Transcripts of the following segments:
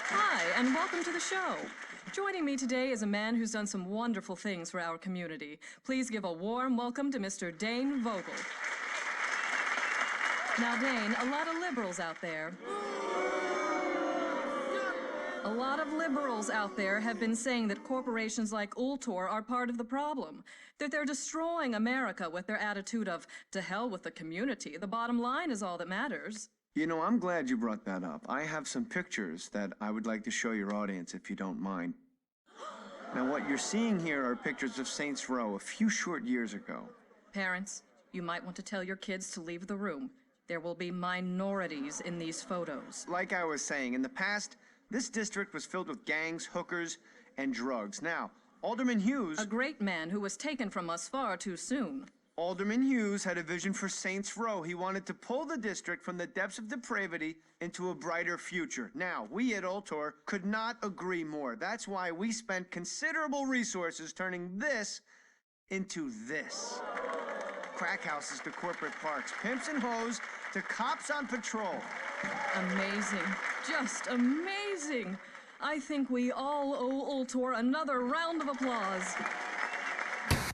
Hi, and welcome to the show. Joining me today is a man who's done some wonderful things for our community. Please give a warm welcome to Mr. Dane Vogel. Now, Dane, a lot of liberals out there have been saying that corporations like Ultor are part of the problem, that they're destroying America with their attitude of, to hell with the community. The bottom line is all that matters. You know, I'm glad you brought that up. I have some pictures that I would like to show your audience, if you don't mind. Now, what you're seeing here are pictures of Saints Row a few short years ago. Parents, you might want to tell your kids to leave the room. There will be minorities in these photos. Like I was saying, in the past, this district was filled with gangs, hookers, and drugs. Now, Alderman Hughes... A great man who was taken from us far too soon. Alderman Hughes had a vision for Saints Row. He wanted to pull the district from the depths of depravity into a brighter future. Now, we at Ultor could not agree more. That's why we spent considerable resources turning this into this. Crack houses to corporate parks, pimps and hoes to cops on patrol. Amazing. Just amazing. I think we all owe Ultor another round of applause.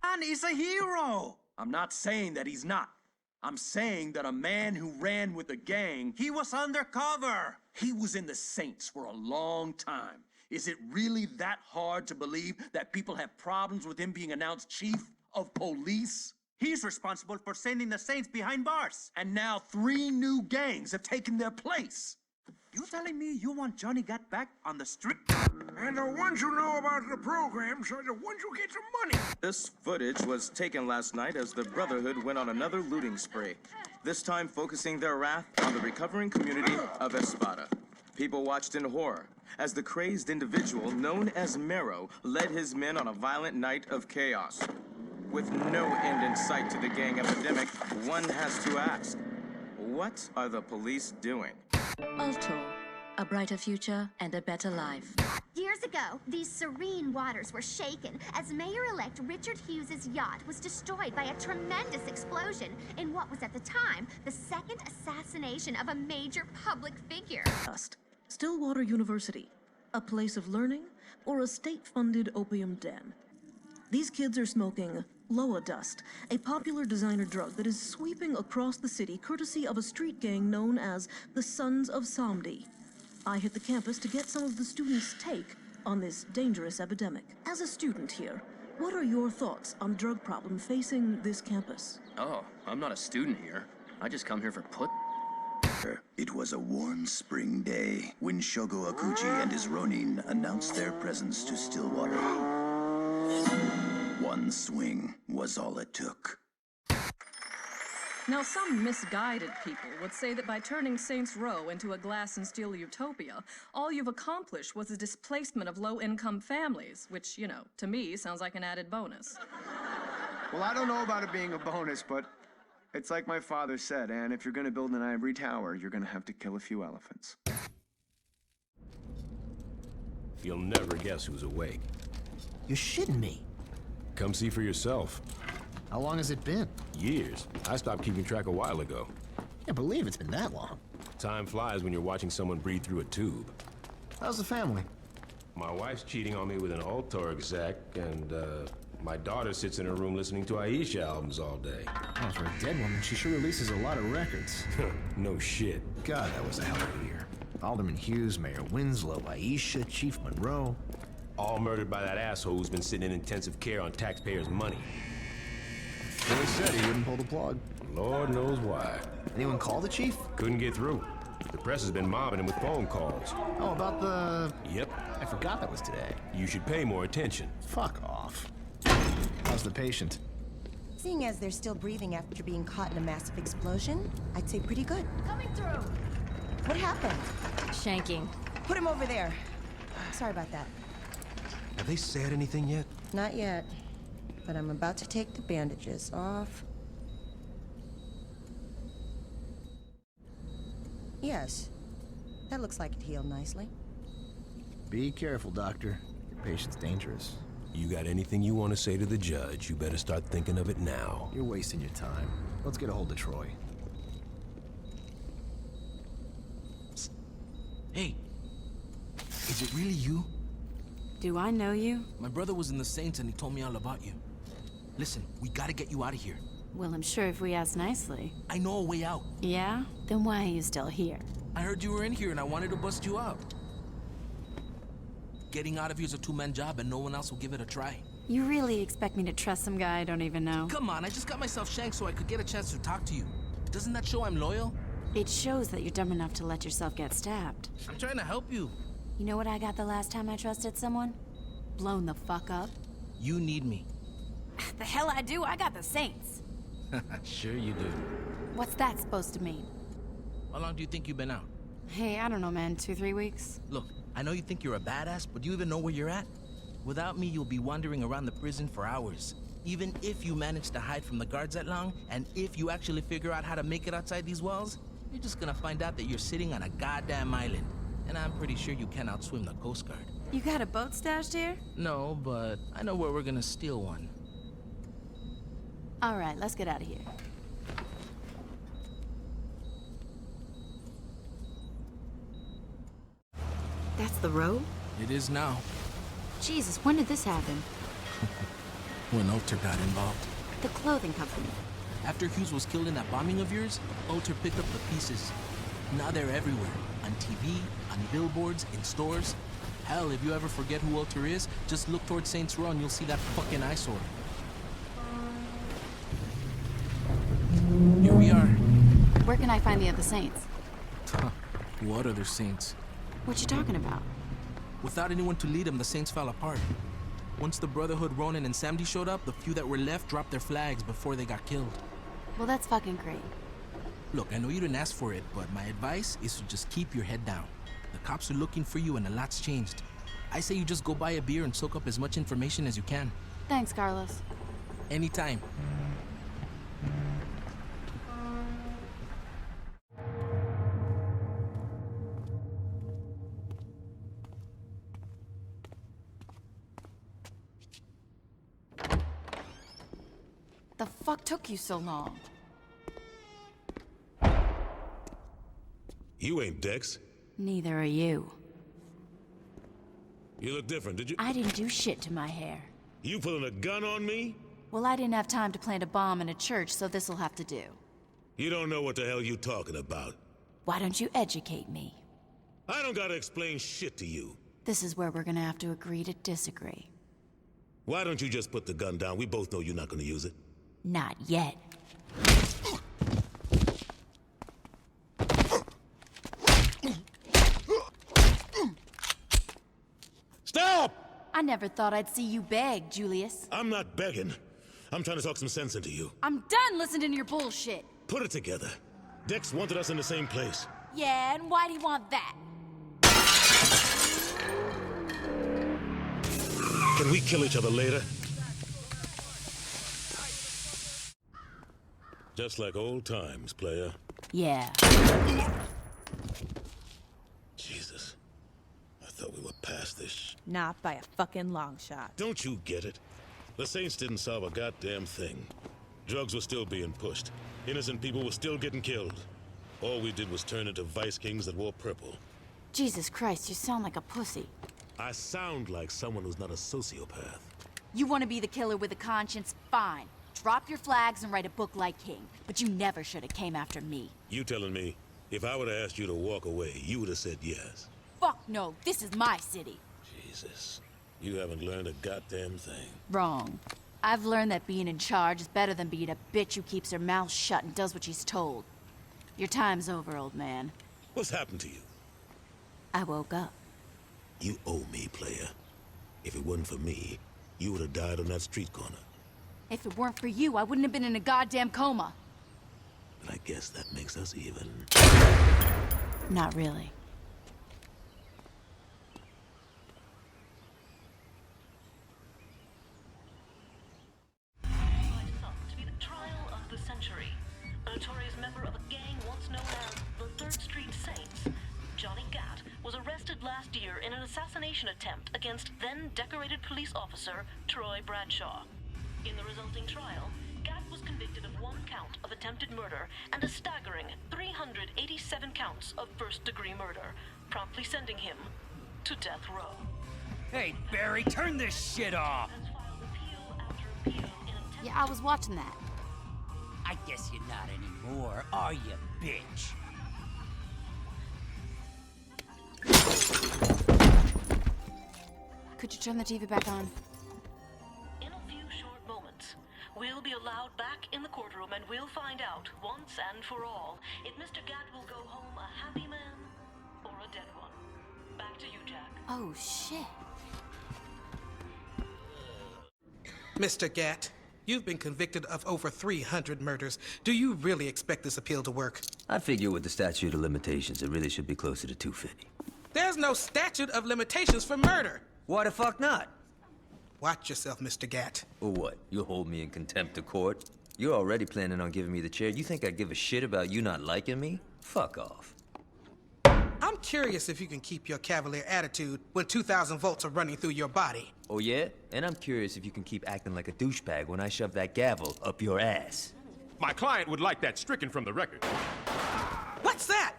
Man is a hero! I'm not saying that he's not. I'm saying that a man who ran with a gang... He was undercover! He was in the Saints for a long time. Is it really that hard to believe that people have problems with him being announced chief of police? He's responsible for sending the Saints behind bars. And now 3 new gangs have taken their place. You telling me you want Johnny Got Back on the street? And the ones who know about the programs are the ones who get some money. This footage was taken last night as the Brotherhood went on another looting spree, this time focusing their wrath on the recovering community of Espada. People watched in horror as the crazed individual known as Mero led his men on a violent night of chaos. With no end in sight to the gang epidemic, one has to ask, what are the police doing? Ultor, a brighter future and a better life. Years ago, these serene waters were shaken as Mayor-elect Richard Hughes' yacht was destroyed by a tremendous explosion in what was at the time the second assassination of a major public figure. Stillwater University, a place of learning or a state-funded opium den? These kids are smoking Loa Dust, a popular designer drug that is sweeping across the city courtesy of a street gang known as the Sons of Samedi. I hit the campus to get some of the students' take on this dangerous epidemic. As a student here, what are your thoughts on the drug problem facing this campus? Oh, I'm not a student here. I just come here for put. It was a warm spring day when Shogo Akuji and his Ronin announced their presence to Stillwater. One swing was all it took. Now, some misguided people would say that by turning Saints Row into a glass and steel utopia, all you've accomplished was the displacement of low-income families, which, you know, to me, sounds like an added bonus. Well, I don't know about it being a bonus, but it's like my father said, and if you're gonna build an ivory tower, you're gonna have to kill a few elephants. You'll never guess who's awake. You're shitting me. Come see for yourself. How long has it been? Years. I stopped keeping track a while ago. Can't believe it's been that long. Time flies when you're watching someone breathe through a tube. How's the family? My wife's cheating on me with an Ultor exec, and my daughter sits in her room listening to Aisha albums all day. Oh, for a dead woman, she sure releases a lot of records. No shit. God, that was a hell of a year. Alderman Hughes, Mayor Winslow, Aisha, Chief Monroe. All murdered by that asshole who's been sitting in intensive care on taxpayers' money. Billy said he wouldn't pull the plug. Lord knows why. Anyone call the chief? Couldn't get through. The press has been mobbing him with phone calls. Oh, about the... Yep. I forgot that was today. You should pay more attention. Fuck off. How's the patient? Seeing as they're still breathing after being caught in a massive explosion, I'd say pretty good. Coming through. What happened? Shanking. Put him over there. Sorry about that. Have they said anything yet? Not yet, but I'm about to take the bandages off. Yes, that looks like it healed nicely. Be careful, Doctor. Your patient's dangerous. You got anything you want to say to the judge, you better start thinking of it now. You're wasting your time. Let's get a hold of Troy. Hey, Is it really you? Do I know you? My brother was in the Saints and he told me all about you. Listen, we gotta get you out of here. Well, I'm sure if we ask nicely. I know a way out. Yeah? Then why are you still here? I heard you were in here and I wanted to bust you out. Getting out of here is a two-man job and no one else will give it a try. You really expect me to trust some guy I don't even know? Come on, I just got myself shanked so I could get a chance to talk to you. Doesn't that show I'm loyal? It shows that you're dumb enough to let yourself get stabbed. I'm trying to help you. You know what I got the last time I trusted someone? Blown the fuck up. You need me. The hell I do? I got the Saints. Sure you do. What's that supposed to mean? How long do you think you've been out? Hey, I don't know, man. 2-3 weeks? Look, I know you think you're a badass, but do you even know where you're at? Without me, you'll be wandering around the prison for hours. Even if you manage to hide from the guards that long, and if you actually figure out how to make it outside these walls, you're just gonna find out that you're sitting on a goddamn island. And I'm pretty sure you can't outswim the Coast Guard. You got a boat stashed here? No, but I know where we're gonna steal one. All right, let's get out of here. That's the road? It is now. Jesus, when did this happen? When Ultor got involved. The clothing company. After Hughes was killed in that bombing of yours, Ultor picked up the pieces. Now they're everywhere. On TV, on billboards, in stores. Hell, if you ever forget who Ultor is, just look towards Saints Row and you'll see that fucking eyesore. Here we are. Where can I find the other Saints? What other Saints? What you talking about? Without anyone to lead them, the Saints fell apart. Once the Brotherhood, Ronin and Samedi showed up, the few that were left dropped their flags before they got killed. Well, that's fucking great. Look, I know you didn't ask for it, but my advice is to just keep your head down. The cops are looking for you and a lot's changed. I say you just go buy a beer and soak up as much information as you can. Thanks, Carlos. Anytime. The fuck took you so long? You ain't Dex. Neither are you. You look different, did you? I didn't do shit to my hair. You pulling a gun on me? Well, I didn't have time to plant a bomb in a church, so this'll have to do. You don't know what the hell you talking about. Why don't you educate me? I don't gotta explain shit to you. This is where we're gonna have to agree to disagree. Why don't you just put the gun down? We both know you're not gonna use it. Not yet. Stop! I never thought I'd see you beg, Julius. I'm not begging. I'm trying to talk some sense into you. I'm done listening to your bullshit. Put it together. Dex wanted us in the same place. Yeah, and why'd he want that? Can we kill each other later? Just like old times, player. Yeah. Jesus. I thought we were past this. Not by a fucking long shot. Don't you get it? The Saints didn't solve a goddamn thing. Drugs were still being pushed. Innocent people were still getting killed. All we did was turn into vice kings that wore purple. Jesus Christ, you sound like a pussy. I sound like someone who's not a sociopath. You want to be the killer with a conscience? Fine. Drop your flags and write a book like King. But you never should have came after me. You telling me, if I would have asked you to walk away, you would have said yes? Fuck no, this is my city. Jesus. You haven't learned a goddamn thing. Wrong. I've learned that being in charge is better than being a bitch who keeps her mouth shut and does what she's told. Your time's over, old man. What's happened to you? I woke up. You owe me, player. If it wasn't for me, you would have died on that street corner. If it weren't for you, I wouldn't have been in a goddamn coma. But I guess that makes us even. Not really. To be the trial of the century. A notorious member of a gang once known as the 3rd Street Saints, Johnny Gat, was arrested last year in an assassination attempt against then-decorated police officer Troy Bradshaw. In the resulting trial, Gat was convicted of 1 count of attempted murder and a staggering 387 counts of first-degree murder, promptly sending him to death row. Hey, Barry, turn this shit off! Yeah, I was watching that. I guess you're not anymore, are you, bitch? Could you turn the TV back on? In a few short moments, we'll be allowed back in the courtroom and we'll find out, once and for all, if Mr. Gatt will go home a happy man or a dead one. Back to you, Jack. Oh, shit. Mr. Gatt, you've been convicted of over 300 murders. Do you really expect this appeal to work? I figure with the statute of limitations, it really should be closer to 250. There's no statute of limitations for murder. Why the fuck not? Watch yourself, Mr. Gatt. Or what? You'll hold me in contempt of court? You're already planning on giving me the chair. You think I'd give a shit about you not liking me? Fuck off. I'm curious if you can keep your cavalier attitude when 2,000 volts are running through your body. Oh yeah? And I'm curious if you can keep acting like a douchebag when I shove that gavel up your ass. My client would like that stricken from the record. What's that?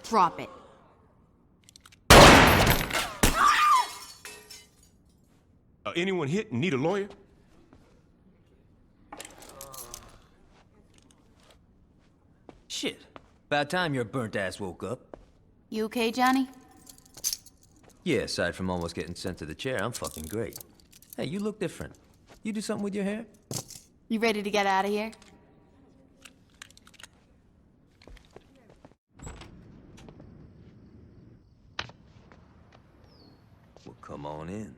Drop it. Anyone hit and need a lawyer? Shit. About time your burnt ass woke up. You okay, Johnny? Yeah, aside from almost getting sent to the chair, I'm fucking great. Hey, you look different. You do something with your hair? You ready to get out of here? Well, come on in.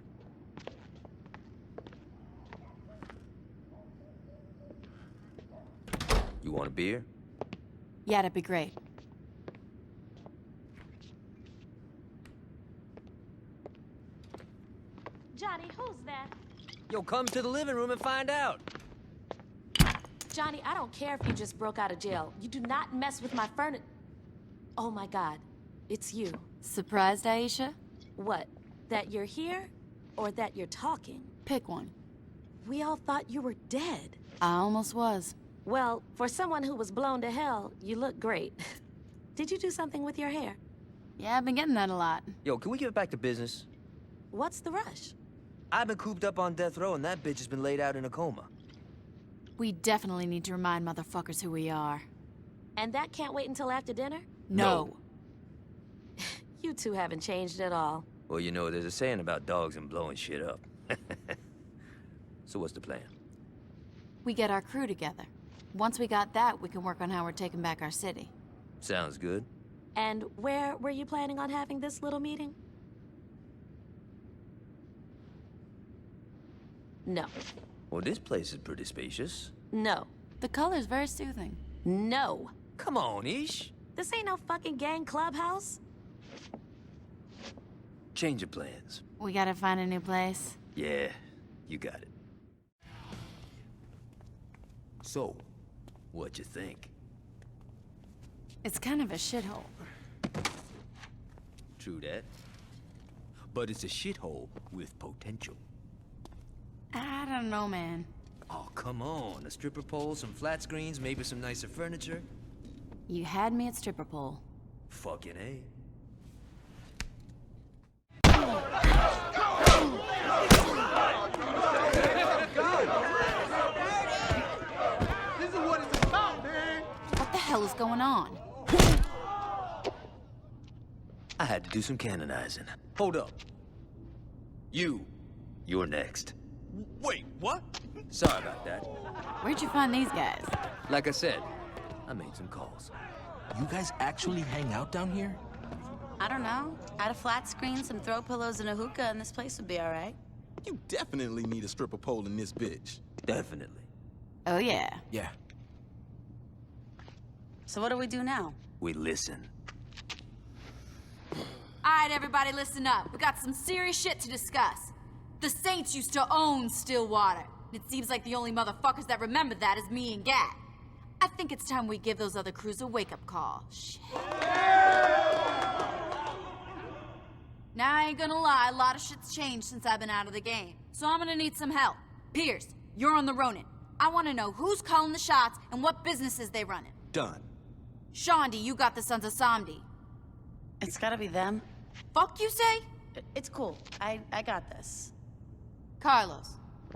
You want a beer? Yeah, that'd be great. Johnny, who's that? Yo, come to the living room and find out. Johnny, I don't care if you just broke out of jail. You do not mess with my furniture. Oh my God, it's you. Surprised, Aisha? What? That you're here? Or that you're talking? Pick one. We all thought you were dead. I almost was. Well, for someone who was blown to hell, you look great. Did you do something with your hair? Yeah, I've been getting that a lot. Yo, can we get back to business? What's the rush? I've been cooped up on death row and that bitch has been laid out in a coma. We definitely need to remind motherfuckers who we are. And that can't wait until after dinner? No. You two haven't changed at all. Well, you know, there's a saying about dogs and blowing shit up. So what's the plan? We get our crew together. Once we got that, we can work on how we're taking back our city. Sounds good. And where were you planning on having this little meeting? No. Well, this place is pretty spacious. No. The color's very soothing. No. Come on, Ish. This ain't no fucking gang clubhouse. Change of plans. We gotta find a new place. Yeah, you got it. So, what'd you think? It's kind of a shithole. True that. But it's a shithole with potential. I don't know, man. Oh, come on. A stripper pole, some flat screens, maybe some nicer furniture. You had me at stripper pole. Fucking A. What the hell is going on? I had to do some canonizing. Hold up. You're next. Wait, what? Sorry about that. Where'd you find these guys? Like I said, I made some calls. You guys actually hang out down here? I don't know. Add a flat screen, some throw pillows, and a hookah, and this place would be all right. You definitely need a stripper pole in this bitch. Definitely. Oh, yeah. Yeah. So what do we do now? We listen. All right, everybody, listen up. We got some serious shit to discuss. The Saints used to own Stillwater. It seems like the only motherfuckers that remember that is me and Gat. I think it's time we give those other crews a wake-up call. Shit. Now, I ain't gonna lie, a lot of shit's changed since I've been out of the game. So I'm gonna need some help. Pierce, you're on the Ronin. I want to know who's calling the shots and what businesses they running. Done. Shondi, you got the Sons of Samedi. It's gotta be them. Fuck you say? It's cool. I got this. Carlos.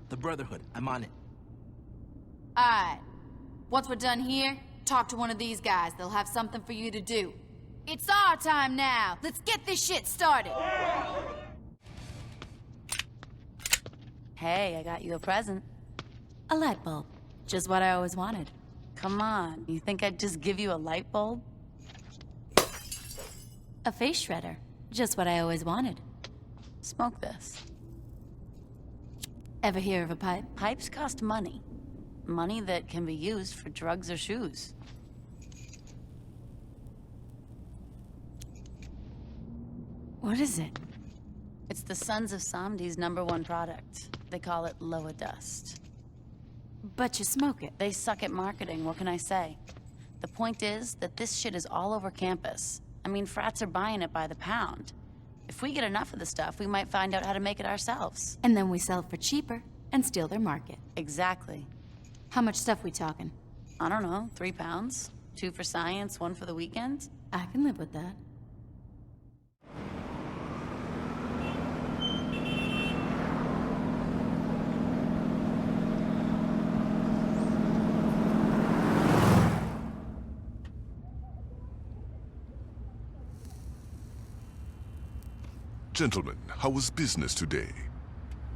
The Brotherhood. I'm on it. Alright. Once we're done here, talk to one of these guys. They'll have something for you to do. It's our time now. Let's get this shit started. Hey, I got you a present. A light bulb. Just what I always wanted. Come on, you think I'd just give you a light bulb? A face shredder. Just what I always wanted. Smoke this. Ever hear of a pipe? Pipes cost money. Money that can be used for drugs or shoes. What is it? It's the Sons of Samedi's #1 product. They call it Loa Dust. But you smoke it. They suck at marketing, what can I say? The point is that this shit is all over campus. I mean, frats are buying it by the pound. If we get enough of the stuff, we might find out how to make it ourselves. And then we sell it for cheaper and steal their market. Exactly. How much stuff we talking? I don't know, 3 pounds? 2 for science, 1 for the weekend? I can live with that. Gentlemen, how was business today?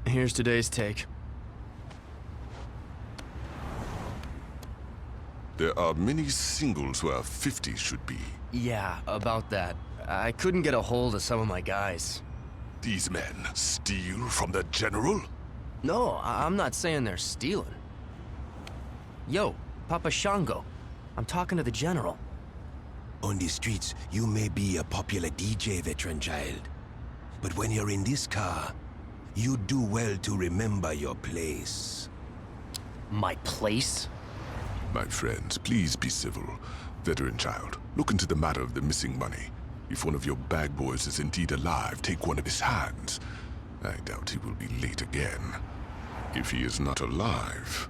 Here's today's take. There are many singles where 50 should be. Yeah, about that. I couldn't get a hold of some of my guys. These men steal from the General? No, I'm not saying they're stealing. Yo, Papa Shango. I'm talking to the General. On the streets, you may be a popular DJ, veteran child. But when you're in this car, you do well to remember your place. My place? My friends, please be civil. Veteran child, look into the matter of the missing money. If one of your bag boys is indeed alive, take one of his hands. I doubt he will be late again. If he is not alive,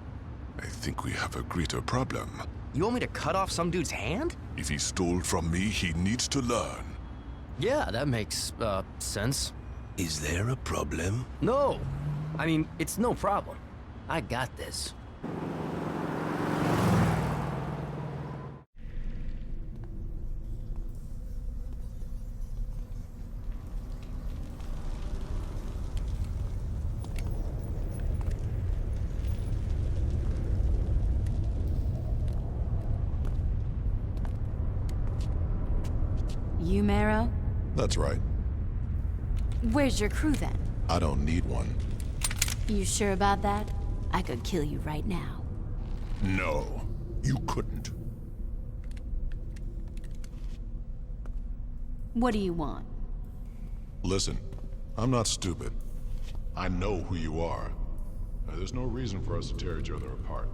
I think we have a greater problem. You want me to cut off some dude's hand? If he stole from me, he needs to learn. Yeah, that makes, sense. Is there a problem? No! I mean, it's no problem. I got this. You, Marrow? That's right. Where's your crew then? I don't need one. You sure about that? I could kill you right now. No, you couldn't. What do you want? Listen, I'm not stupid. I know who you are. There's no reason for us to tear each other apart.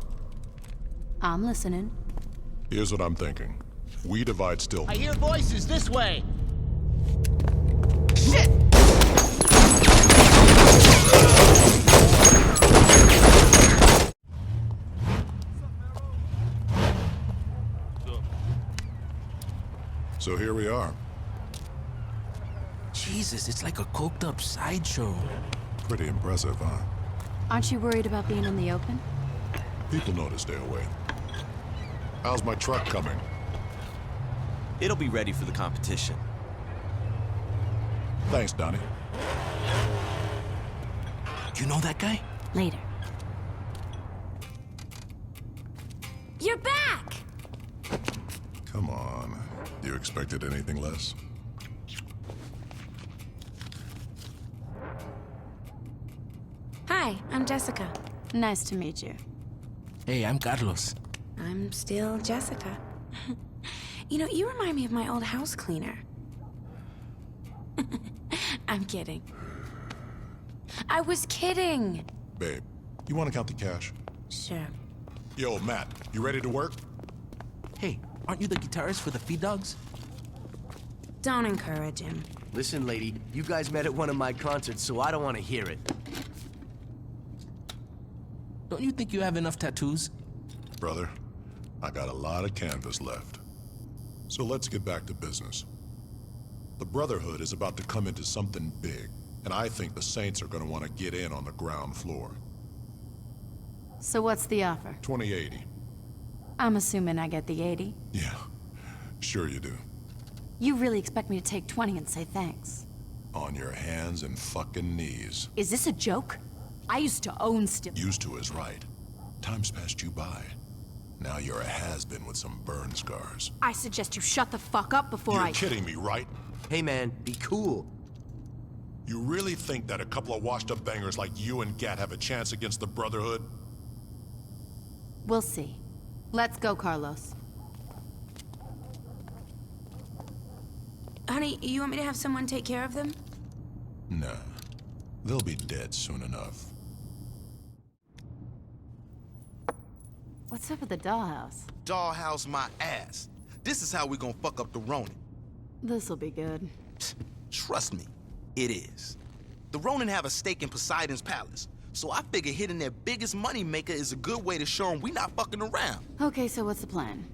I'm listening. Here's what I'm thinking. We divide Stillwater. I hear voices this way. Shit! So here we are. Jesus, it's like a coked up sideshow. Pretty impressive, huh? Aren't you worried about being in the open? People know to stay away. How's my truck coming? It'll be ready for the competition. Thanks, Donnie. You know that guy? Later. You're back! Come on. You expected anything less? Hi, I'm Jessica. Nice to meet you. Hey, I'm Carlos. I'm still Jessica. You know, you remind me of my old house cleaner. I'm kidding. I was kidding! Babe, you want to count the cash? Sure. Yo, Matt, you ready to work? Hey, aren't you the guitarist for the Feed Dogs? Don't encourage him. Listen, lady, you guys met at one of my concerts, so I don't want to hear it. Don't you think you have enough tattoos? Brother, I got a lot of canvas left. So let's get back to business. The Brotherhood is about to come into something big, and I think the Saints are going to want to get in on the ground floor. So what's the offer? 2080. I'm assuming I get the 80. Yeah, sure you do. You really expect me to take 20 and say thanks? On your hands and fucking knees. Is this a joke? I used to own Stillwater. Used to is right. Time's passed you by. Now you're a has-been with some burn scars. I suggest you shut the fuck up before You're kidding me, right? Hey man, be cool. You really think that a couple of washed-up bangers like you and Gat have a chance against the Brotherhood? We'll see. Let's go, Carlos. Honey, you want me to have someone take care of them? Nah. They'll be dead soon enough. What's up with the dollhouse? Dollhouse my ass. This is how we gonna fuck up the Ronin. This'll be good. Trust me, it is. The Ronin have a stake in Poseidon's palace, so I figure hitting their biggest money maker is a good way to show them we not fucking around. Okay, so what's the plan?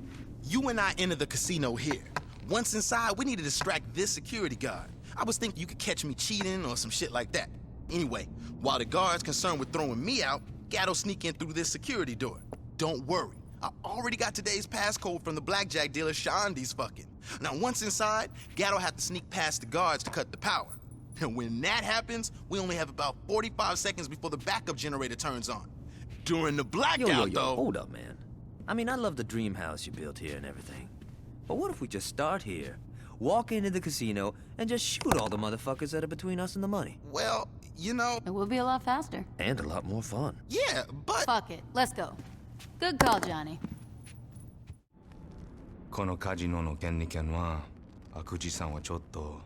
You and I enter the casino here. Once inside, we need to distract this security guard. I was thinking you could catch me cheating or some shit like that. Anyway, while the guard's concerned with throwing me out, Gat'll sneak in through this security door. Don't worry, I already got today's passcode from the blackjack dealer Shandi's fucking. Now once inside, Gat'll have to sneak past the guards to cut the power. And when that happens, we only have about 45 seconds before the backup generator turns on. During the blackout, though... Hold up, man. I mean, I love the dream house you built here and everything. But what if we just start here, walk into the casino, and just shoot all the motherfuckers that are between us and the money? Well, you know... It will be a lot faster. And a lot more fun. Yeah, but... Fuck it. Let's go. Good call, Johnny. このカジノの権利権は、悪事さんはちょっと。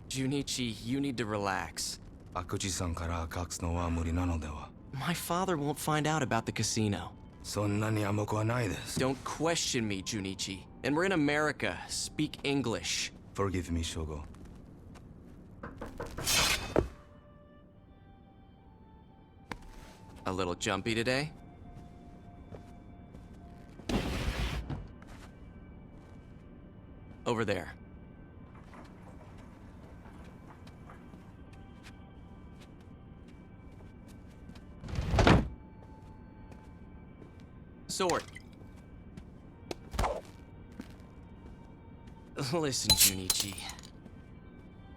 Junichi, you need to relax. 悪事さんから隠すのは無理なのでは。My father won't find out about the casino. そんなに甘くはないです。Don't question me, Junichi. And we're in America. Speak English. Forgive me, Shogo. A little jumpy today? Over there. Sword. Listen, Junichi.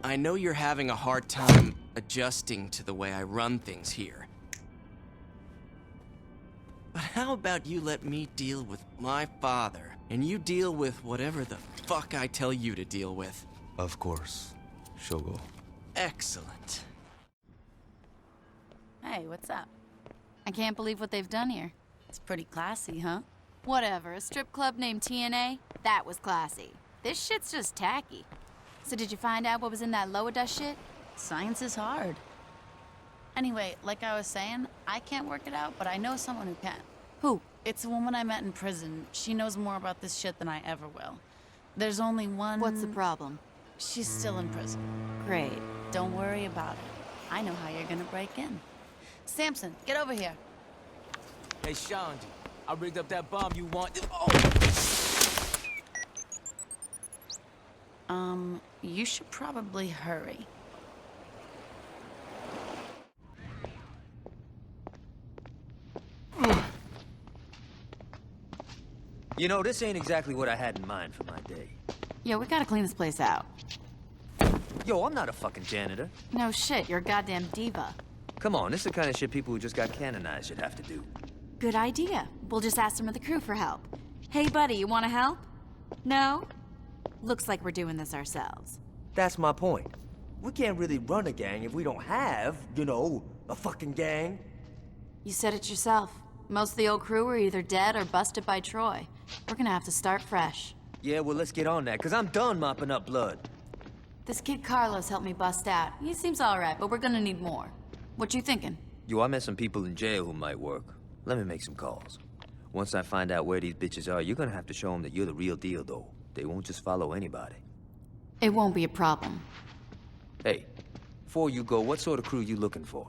I know you're having a hard time adjusting to the way I run things here. But how about you let me deal with my father, and you deal with whatever the fuck I tell you to deal with? Of course, Shogo. Excellent. Hey, what's up? I can't believe what they've done here. It's pretty classy, huh? Whatever, a strip club named TNA? That was classy. This shit's just tacky. So did you find out what was in that lower dust shit? Science is hard. Anyway, like I was saying, I can't work it out, but I know someone who can. Who? It's a woman I met in prison. She knows more about this shit than I ever will. There's only one... What's the problem? She's still in prison. Great. Don't worry about it. I know how you're gonna break in. Samson, get over here. Hey, Shandi, I rigged up that bomb you want. Oh! You should probably hurry. You know, this ain't exactly what I had in mind for my day. Yo, we gotta clean this place out. Yo, I'm not a fucking janitor. No shit, you're a goddamn diva. Come on, this is the kind of shit people who just got canonized should have to do. Good idea. We'll just ask some of the crew for help. Hey, buddy, you wanna help? No? Looks like we're doing this ourselves. That's my point. We can't really run a gang if we don't have, you know, a fucking gang. You said it yourself. Most of the old crew are either dead or busted by Troy. We're gonna have to start fresh. Yeah, well, let's get on that, because I'm done mopping up blood. This kid Carlos helped me bust out. He seems alright, but we're gonna need more. What you thinking? Yo, I met some people in jail who might work. Let me make some calls. Once I find out where these bitches are, you're gonna have to show them that you're the real deal, though. They won't just follow anybody. It won't be a problem. Hey, before you go, what sort of crew you looking for?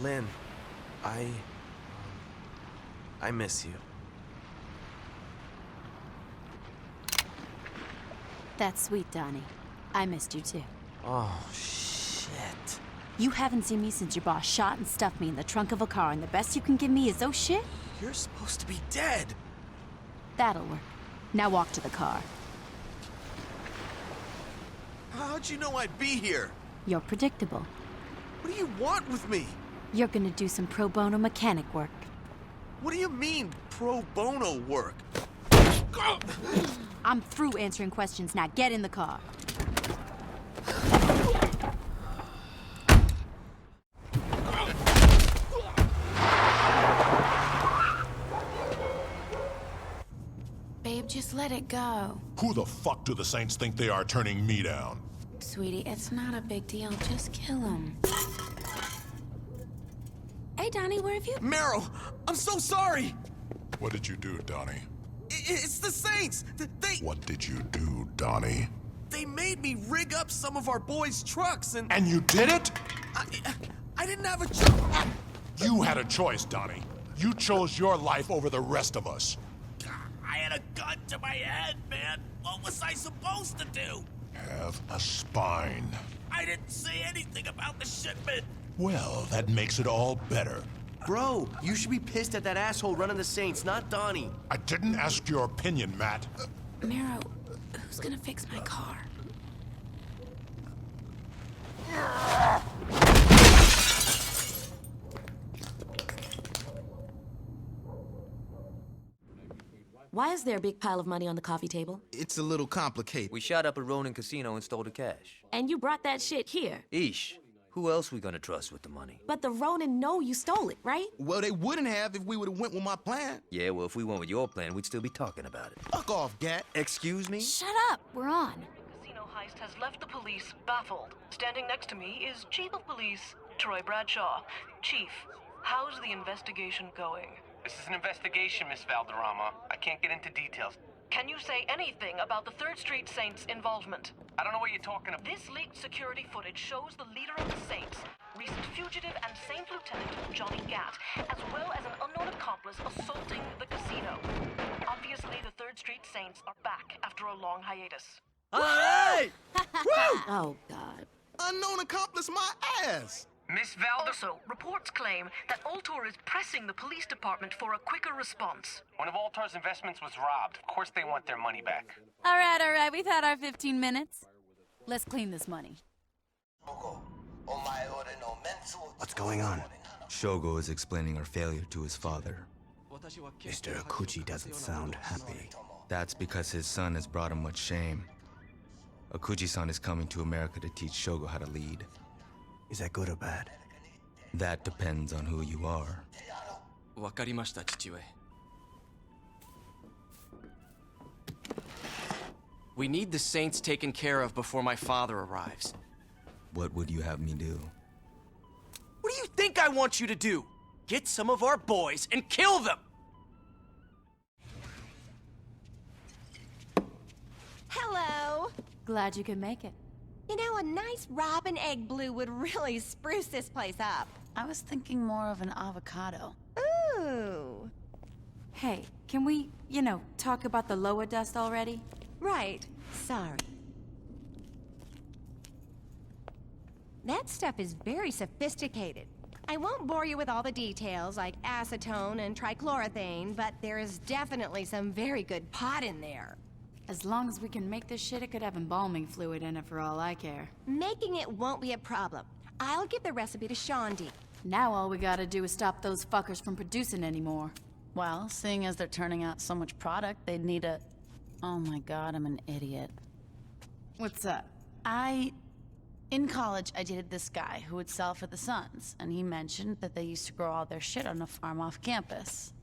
Lynn, I miss you. That's sweet, Donnie. I missed you too. Oh, shit. You haven't seen me since your boss shot and stuffed me in the trunk of a car, and the best you can give me is oh shit? You're supposed to be dead. That'll work. Now walk to the car. How'd you know I'd be here? You're predictable. What do you want with me? You're gonna do some pro bono mechanic work. What do you mean, pro bono work? I'm through answering questions now. Get in the car. Babe, just let it go. Who the fuck do the Saints think they are turning me down? Sweetie, it's not a big deal. Just kill him. Hey, Donnie, where have you... Meryl, I'm so sorry! What did you do, Donnie? It's the Saints! They... What did you do, Donnie? They made me rig up some of our boys' trucks and... And you did it? I didn't have a choice. You had a choice, Donnie. You chose your life over the rest of us. I had a gun to my head, man. What was I supposed to do? Have a spine. I didn't say anything about the shipment. Well, that makes it all better. Bro, you should be pissed at that asshole running the Saints, not Donnie. I didn't ask your opinion, Matt. Mero, who's gonna fix my car? Why is there a big pile of money on the coffee table? It's a little complicated. We shot up a Ronin casino and stole the cash. And you brought that shit here. Ish. Who else we gonna trust with the money? But the Ronin know you stole it, right? Well, they wouldn't have if we would have went with my plan. Yeah, well, if we went with your plan, we'd still be talking about it. Fuck off, Gat. Excuse me? Shut up. We're on. Casino heist has left the police baffled. Standing next to me is Chief of Police Troy Bradshaw. Chief, how's the investigation going? This is an investigation, Miss Valderrama. I can't get into details. Can you say anything about the 3rd Street Saints' involvement? I don't know what you're talking about. This leaked security footage shows the leader of the Saints, recent fugitive and Saint Lieutenant Johnny Gat, as well as an unknown accomplice assaulting the casino. Obviously, the 3rd Street Saints are back after a long hiatus. Hey! Oh, God. Unknown accomplice my ass. Miss Valder... Also, reports claim that Ultor is pressing the police department for a quicker response. One of Ultor's investments was robbed. Of course they want their money back. All right. We've had our 15 minutes. Let's clean this money. What's going on? Shogo is explaining our failure to his father. Mr. Akuchi doesn't sound happy. That's because his son has brought him much shame. Akuchi-san is coming to America to teach Shogo how to lead. Is that good or bad? That depends on who you are. わかりました、父上. We need the Saints taken care of before my father arrives. What would you have me do? What do you think I want you to do? Get some of our boys and kill them! Hello. Glad you could make it. You know, a nice robin egg blue would really spruce this place up. I was thinking more of an avocado. Ooh. Hey, can we, talk about the lower dust already? Right. Sorry. That stuff is very sophisticated. I won't bore you with all the details like acetone and trichloroethane, but there is definitely some very good pot in there. As long as we can make this shit, it could have embalming fluid in it for all I care. Making it won't be a problem. I'll give the recipe to Shondi. Now all we gotta do is stop those fuckers from producing anymore. Well, seeing as they're turning out so much product, they'd need a... Oh my god, I'm an idiot. What's up? In college, I dated this guy who would sell for the Suns, and he mentioned that they used to grow all their shit on a farm off campus.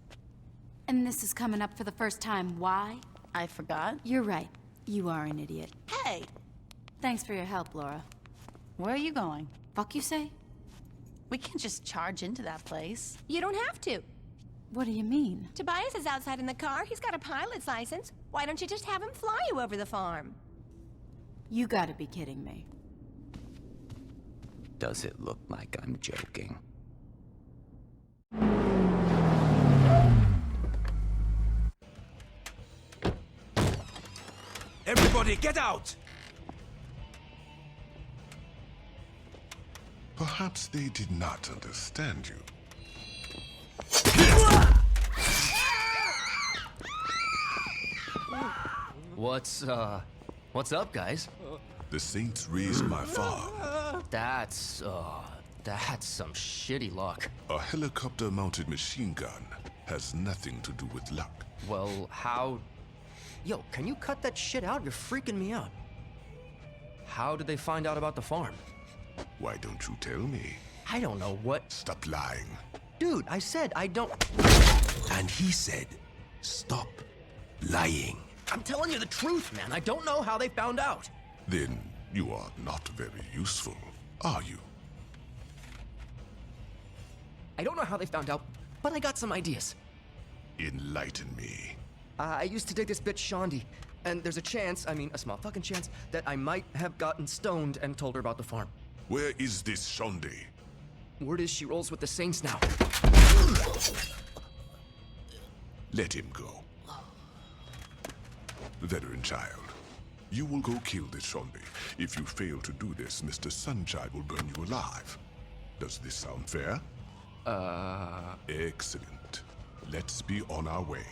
And this is coming up for the first time. Why? I forgot. You're right. You are an idiot. Hey! Thanks for your help, Laura. Where are you going? Fuck you say? We can't just charge into that place. You don't have to. What do you mean? Tobias is outside in the car. He's got a pilot's license. Why don't you just have him fly you over the farm? You gotta be kidding me. Does it look like I'm joking? Everybody, get out! Perhaps they did not understand you. What's up, guys? The Saints raised my farm. That's some shitty luck. A helicopter-mounted machine gun has nothing to do with luck. Well, how... Yo, can you cut that shit out? You're freaking me out. How did they find out about the farm? Why don't you tell me? I don't know what... Stop lying. Dude, I said I don't... And he said, stop lying. I'm telling you the truth, man. I don't know how they found out. Then you are not very useful, are you? I don't know how they found out, but I got some ideas. Enlighten me. I used to dig this bitch Shondi, and there's a chance, a small fucking chance, that I might have gotten stoned and told her about the farm. Where is this Shondi? Word is she rolls with the Saints now. Let him go. Veteran child, you will go kill this Shondi. If you fail to do this, Mr. Sunchild will burn you alive. Does this sound fair? Excellent. Let's be on our way.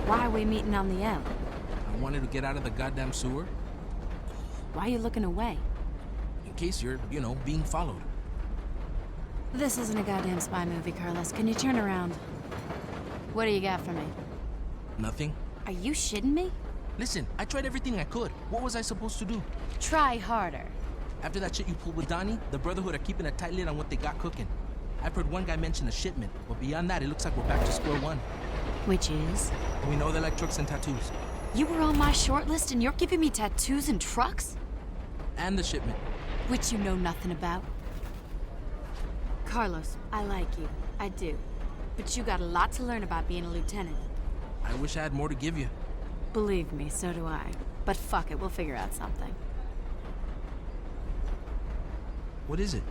Why are we meeting on the M? I wanted to get out of the goddamn sewer. Why are you looking away? In case you're, being followed. This isn't a goddamn spy movie, Carlos. Can you turn around? What do you got for me? Nothing. Are you shitting me? Listen, I tried everything I could. What was I supposed to do? Try harder. After that shit you pulled with Donnie, the Brotherhood are keeping a tight lid on what they got cooking. I've heard one guy mention a shipment, but beyond that, it looks like we're back to square one. Which is? We know they like trucks and tattoos. You were on my short list and you're giving me tattoos and trucks? And the shipment. Which you know nothing about. Carlos, I like you. I do. But you got a lot to learn about being a lieutenant. I wish I had more to give you. Believe me, so do I. But fuck it, we'll figure out something. What is it?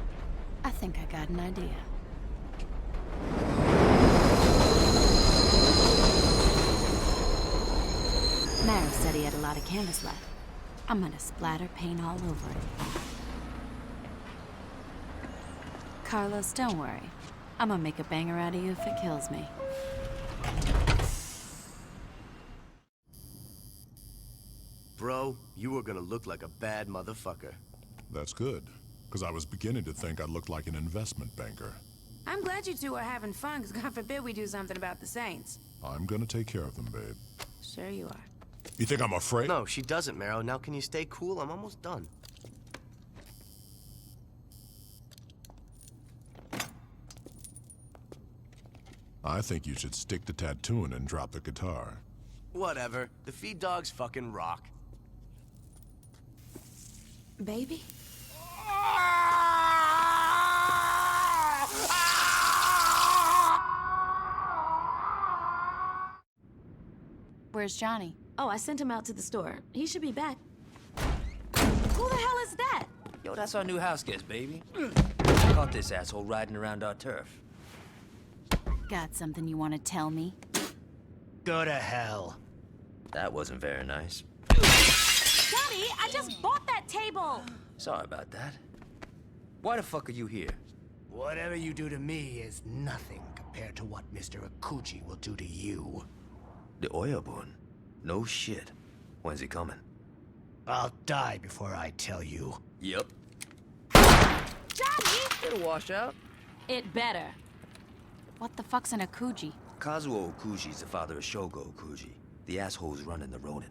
I think I got an idea. Mara said he had a lot of canvas left. I'm gonna splatter paint all over it. Carlos, don't worry. I'm gonna make a banger out of you if it kills me. Bro, you are gonna look like a bad motherfucker. That's good, because I was beginning to think I looked like an investment banker. I'm glad you two are having fun, because God forbid we do something about the Saints. I'm gonna take care of them, babe. Sure you are. You think I'm afraid? No, she doesn't, Marrow. Now can you stay cool? I'm almost done. I think you should stick to tattooing and drop the guitar. Whatever. The feed dogs fucking rock. Baby? Where's Johnny? Oh, I sent him out to the store. He should be back. Who the hell is that? Yo, that's our new house guest, baby. Caught this asshole riding around our turf. Got something you want to tell me? Go to hell. That wasn't very nice. Johnny, I just bought that table! Sorry about that. Why the fuck are you here? Whatever you do to me is nothing compared to what Mr. Akuji will do to you. The Oyabun? No shit. When's he coming? I'll die before I tell you. Yep. Johnny! It'll wash out. It better. What the fuck's an Akuji? Kazuo Okuji's the father of Shogo Okuji. The asshole's running the Ronin.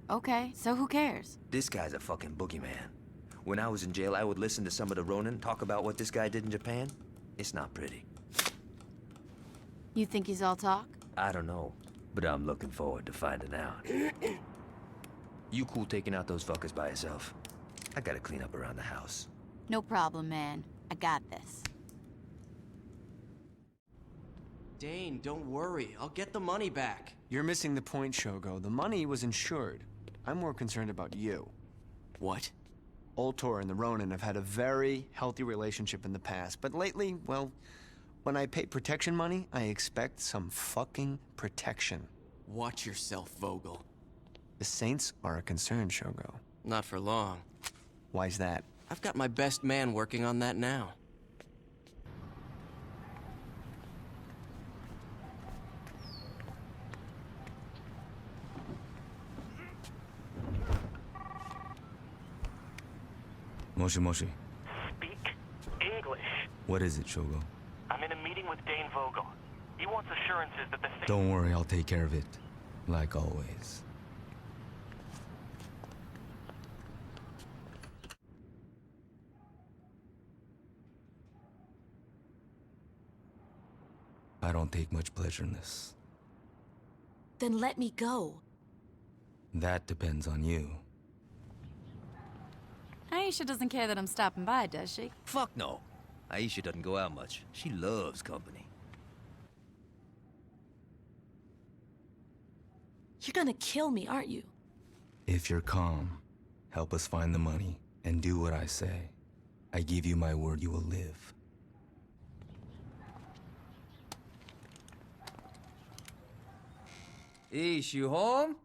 Okay, so who cares? This guy's a fucking boogeyman. When I was in jail, I would listen to some of the Ronin talk about what this guy did in Japan. It's not pretty. You think he's all talk? I don't know, but I'm looking forward to finding out. You cool taking out those fuckers by yourself? I gotta clean up around the house. No problem, man. I got this. Dane, don't worry. I'll get the money back. You're missing the point, Shogo. The money was insured. I'm more concerned about you. What? Ultor and the Ronin have had a very healthy relationship in the past, but lately, well, when I pay protection money, I expect some fucking protection. Watch yourself, Vogel. The Saints are a concern, Shogo. Not for long. Why's that? I've got my best man working on that now. Moshi Moshi. Speak English. What is it, Shogo? I'm in a meeting with Dane Vogel. He wants assurances that the thing... Don't worry, I'll take care of it. Like always. I don't take much pleasure in this. Then let me go. That depends on you. Aisha doesn't care that I'm stopping by, does she? Fuck no. Aisha doesn't go out much. She loves company. You're gonna kill me, aren't you? If you're calm, help us find the money, and do what I say. I give you my word you will live. Ish, you home?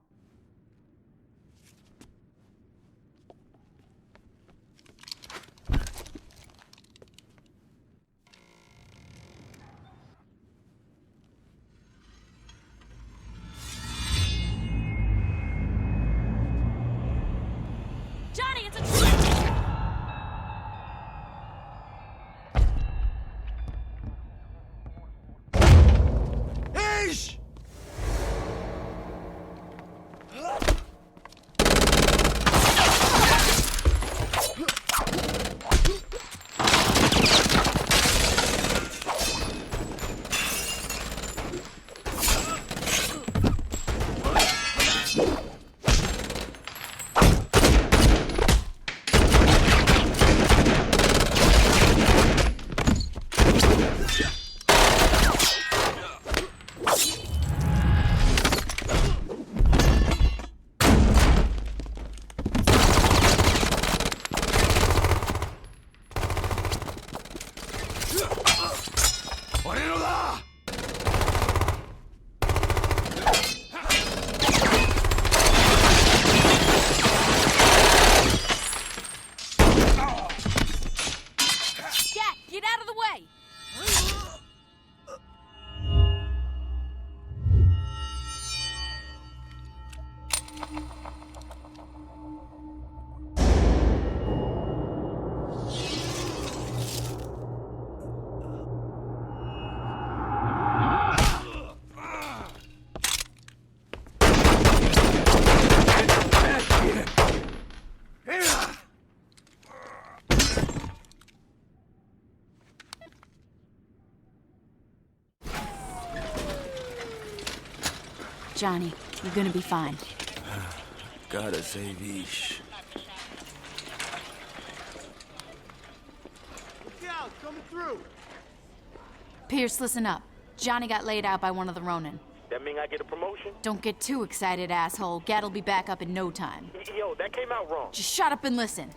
Johnny, it's a trap! Ish! Get out of the way! Johnny, you're gonna be fine. Gotta save Ish. Look out, coming through. Pierce, listen up. Johnny got laid out by one of the Ronin. That mean I get a promotion? Don't get too excited, asshole. Gat'll be back up in no time. Yo, that came out wrong. Just shut up and listen.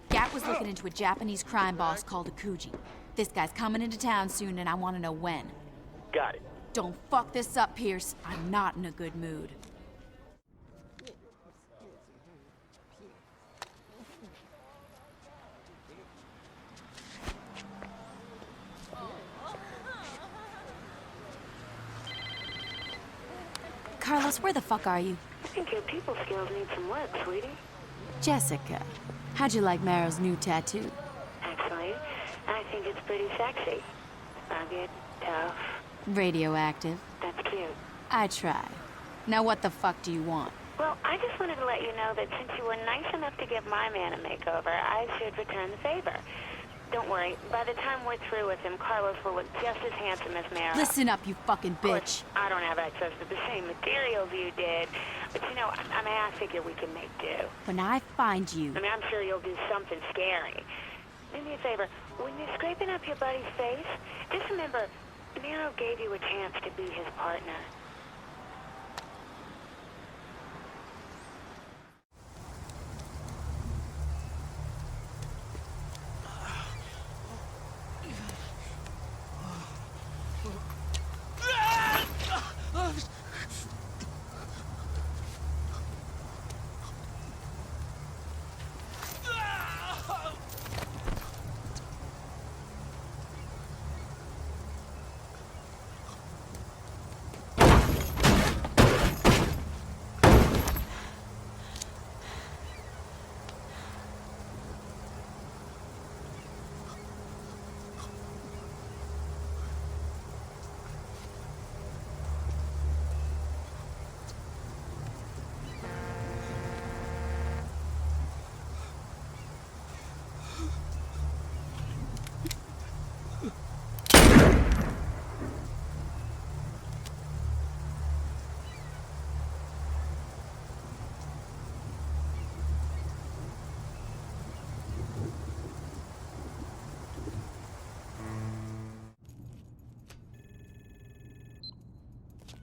Gat was looking into a Japanese crime boss called Akuji. This guy's coming into town soon, and I want to know when. Got it. Don't fuck this up, Pierce. I'm not in a good mood. Carlos, where the fuck are you? I think your people skills need some work, sweetie. Jessica, how'd you like Marrow's new tattoo? Actually, I think it's pretty sexy. Rugged, tough. Radioactive. That's cute. I try. Now what the fuck do you want? Well, I just wanted to let you know that since you were nice enough to give my man a makeover, I should return the favor. Don't worry, by the time we're through with him, Carlos will look just as handsome as Marrow. Listen up, you fucking bitch. I don't have access to the same materials you did, but you know, I figure we can make do. When I find you... I'm sure you'll do something scary. Do me a favor, when you're scraping up your buddy's face, just remember, Marrow gave you a chance to be his partner.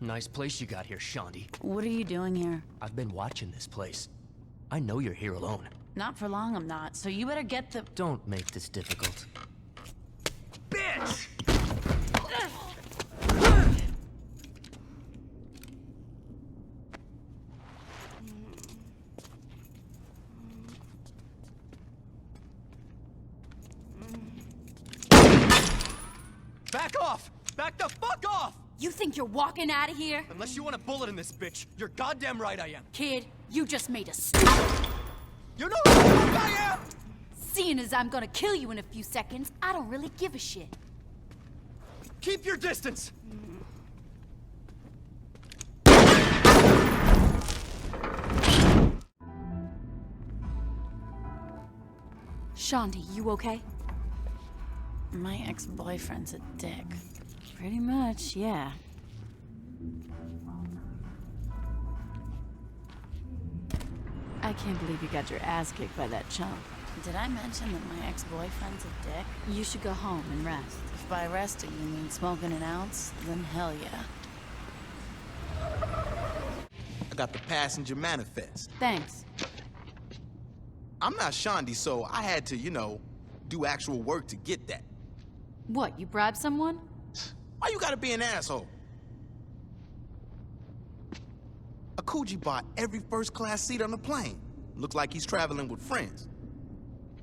Nice place you got here, Shandi. What are you doing here? I've been watching this place. I know you're here alone. Not for long, I'm not, so you better get the... Don't make this difficult. Bitch! Back off! Back the fuck off! You think you're walking out of here? Unless you want a bullet in this bitch, you're goddamn right I am. Kid, you just made a stupid. You know who the fuck I am? Seeing as I'm gonna kill you in a few seconds, I don't really give a shit. Keep your distance! Shandi, you okay? My ex-boyfriend's a dick. Pretty much, yeah. I can't believe you got your ass kicked by that chump. Did I mention that my ex-boyfriend's a dick? You should go home and rest. If by resting you mean smoking an ounce, then hell yeah. I got the passenger manifest. Thanks. I'm not Shandi, so I had to, you know, do actual work to get that. What, you bribed someone? Why you gotta be an asshole? Akuji bought every first-class seat on the plane. Looks like he's traveling with friends.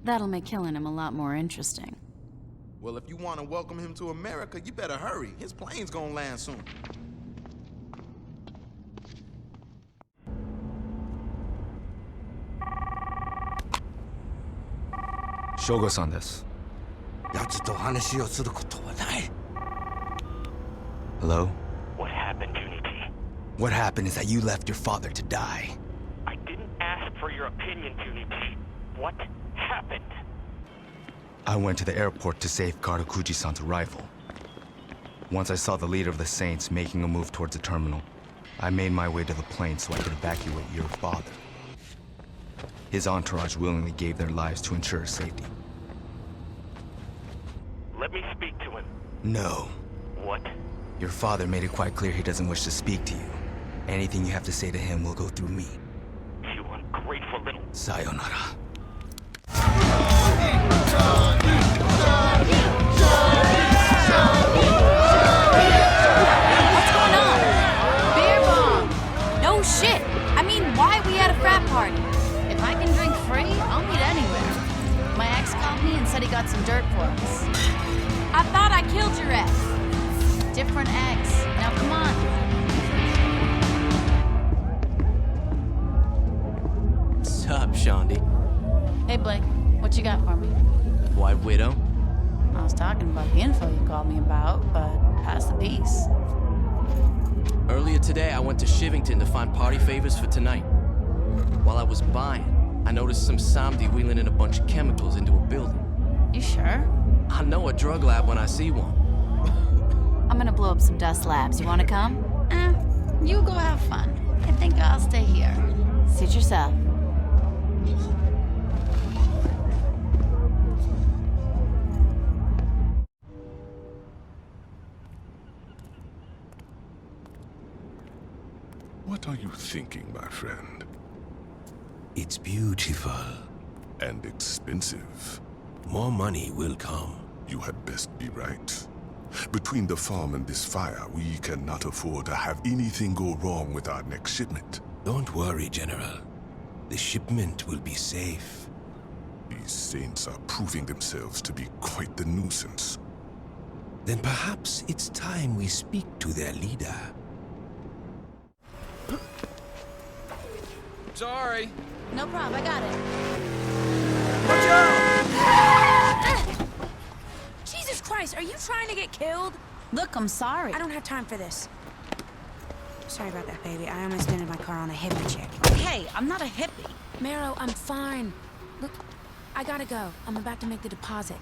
That'll make killing him a lot more interesting. Well, if you want to welcome him to America, you better hurry. His plane's gonna land soon. Shogo-san desu. Hello? What happened, Junichi? What happened is that you left your father to die. I didn't ask for your opinion, Junichi. What happened? I went to the airport to safeguard Okuji-san's arrival. Once I saw the leader of the Saints making a move towards the terminal, I made my way to the plane so I could evacuate your father. His entourage willingly gave their lives to ensure his safety. Let me speak to him. No. What? Your father made it quite clear he doesn't wish to speak to you. Anything you have to say to him will go through me. You ungrateful little... Sayonara. What's going on? Beer bomb! No shit! I mean, why are we at a frat party? If I can drink free, I'll meet anywhere. My ex called me and said he got some dirt for us. I thought I killed your ex. Different ex. Now come on. Sup, Shandi? Hey, Blake. What you got for me? White Widow? I was talking about the info you called me about, but pass the peace. Earlier today, I went to Shivington to find party favors for tonight. While I was buying, I noticed some Samedi wheeling in a bunch of chemicals into a building. You sure? I know a drug lab when I see one. I'm gonna blow up some dust labs. You wanna come? You go have fun. I think I'll stay here. Suit yourself. What are you thinking, my friend? It's beautiful. And expensive. More money will come. You had best be right. Between the farm and this fire, we cannot afford to have anything go wrong with our next shipment. Don't worry, General. The shipment will be safe. These Saints are proving themselves to be quite the nuisance. Then perhaps it's time we speak to their leader. Sorry. No problem, I got it. Watch out! Jesus Christ, are you trying to get killed? Look, I'm sorry. I don't have time for this. Sorry about that, baby. I almost ended my car on a hippie chick. Hey, I'm not a hippie. Marrow, I'm fine. Look, I gotta go. I'm about to make the deposit.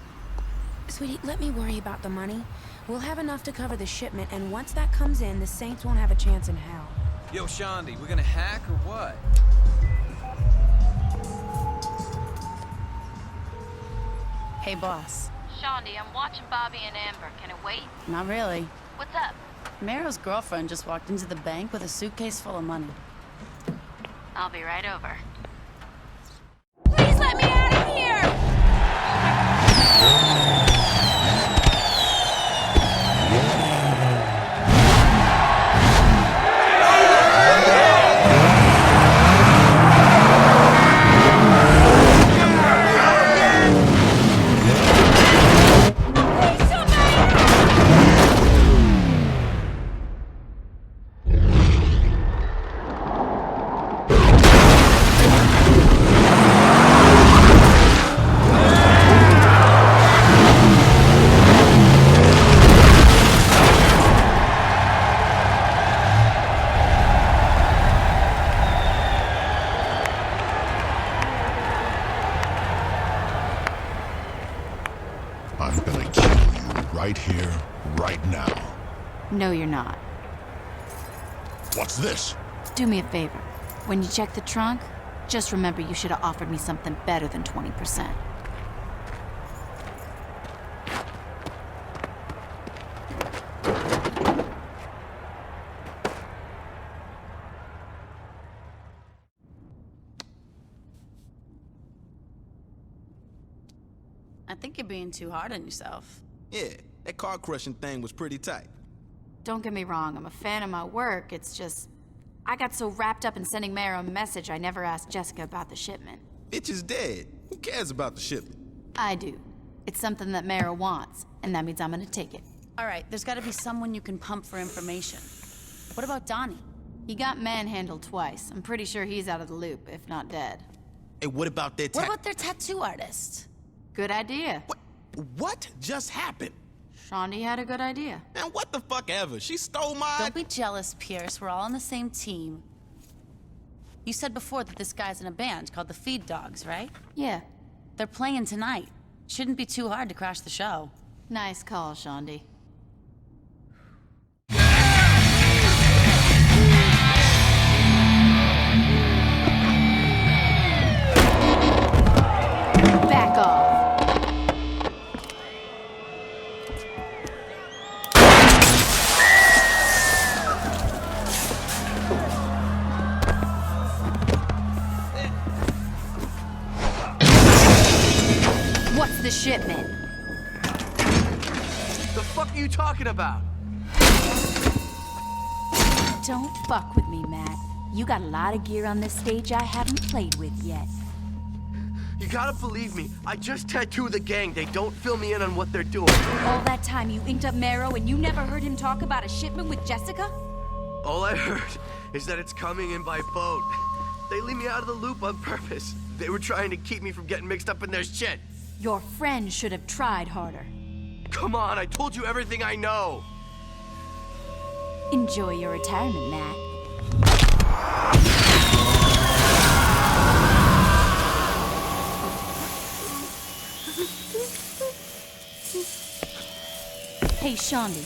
Sweetie, let me worry about the money. We'll have enough to cover the shipment, and once that comes in, the Saints won't have a chance in hell. Yo, Shandi, we're gonna hack or what? Hey, boss. Shandi, I'm watching Bobby and Amber. Can it wait? Not really. What's up? Mero's girlfriend just walked into the bank with a suitcase full of money. I'll be right over. Please let me out of here! I'm gonna kill you right here, right now. No, you're not. What's this? Do me a favor. When you check the trunk, just remember you should have offered me something better than 20%. I think you're being too hard on yourself. Yeah, that car crushing thing was pretty tight. Don't get me wrong, I'm a fan of my work, it's just... I got so wrapped up in sending Mara a message, I never asked Jessica about the shipment. Bitch is dead. Who cares about the shipment? I do. It's something that Mara wants, and that means I'm gonna take it. All right, there's gotta be someone you can pump for information. What about Donnie? He got manhandled twice. I'm pretty sure he's out of the loop, if not dead. Hey, what about that What about their tattoo artist? Good idea. What just happened? Shondi had a good idea. Man, what the fuck ever? She stole my... Don't be jealous, Pierce. We're all on the same team. You said before that this guy's in a band called the Feed Dogs, right? Yeah. They're playing tonight. Shouldn't be too hard to crash the show. Nice call, Shondi. Back off. What's the shipment? The fuck are you talking about? Don't fuck with me, Matt. You got a lot of gear on this stage I haven't played with yet. You gotta believe me. I just tattooed the gang. They don't fill me in on what they're doing. All that time you inked up Marrow and you never heard him talk about a shipment with Jessica? All I heard is that it's coming in by boat. They leave me out of the loop on purpose. They were trying to keep me from getting mixed up in their shit. Your friend should have tried harder. Come on, I told you everything I know. Enjoy your retirement, Matt. Hey, Shondi.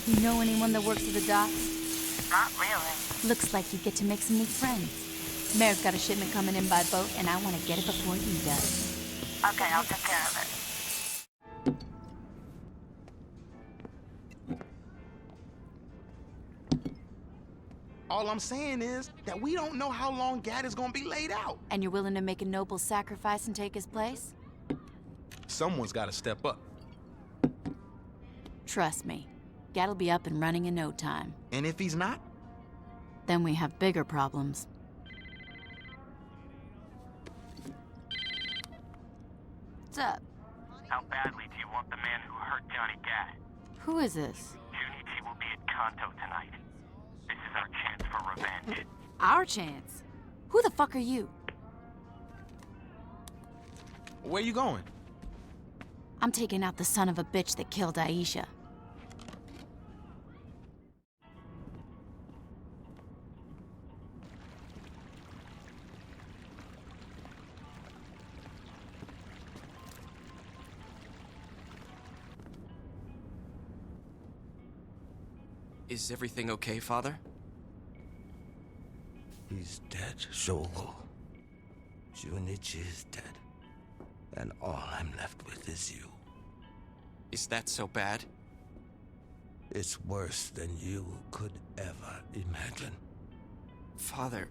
You know anyone that works at the docks? Not really. Looks like you get to make some new friends. Mare's got a shipment coming in by boat, and I want to get it before he does. Okay, I'll take care of it. All I'm saying is that we don't know how long Gad is gonna be laid out. And you're willing to make a noble sacrifice and take his place? Someone's gotta step up. Trust me, Gad'll be up and running in no time. And if he's not? Then we have bigger problems. What's up? How badly do you want the man who hurt Johnny Gad? Who is this? Junichi will be at Kanto tonight. This is our chance for revenge. Our chance? Who the fuck are you? Where you going? I'm taking out the son of a bitch that killed Aisha. Is everything okay, Father? He's dead, Shogo. Junichi is dead. And all I'm left with is you. Is that so bad? It's worse than you could ever imagine. Father,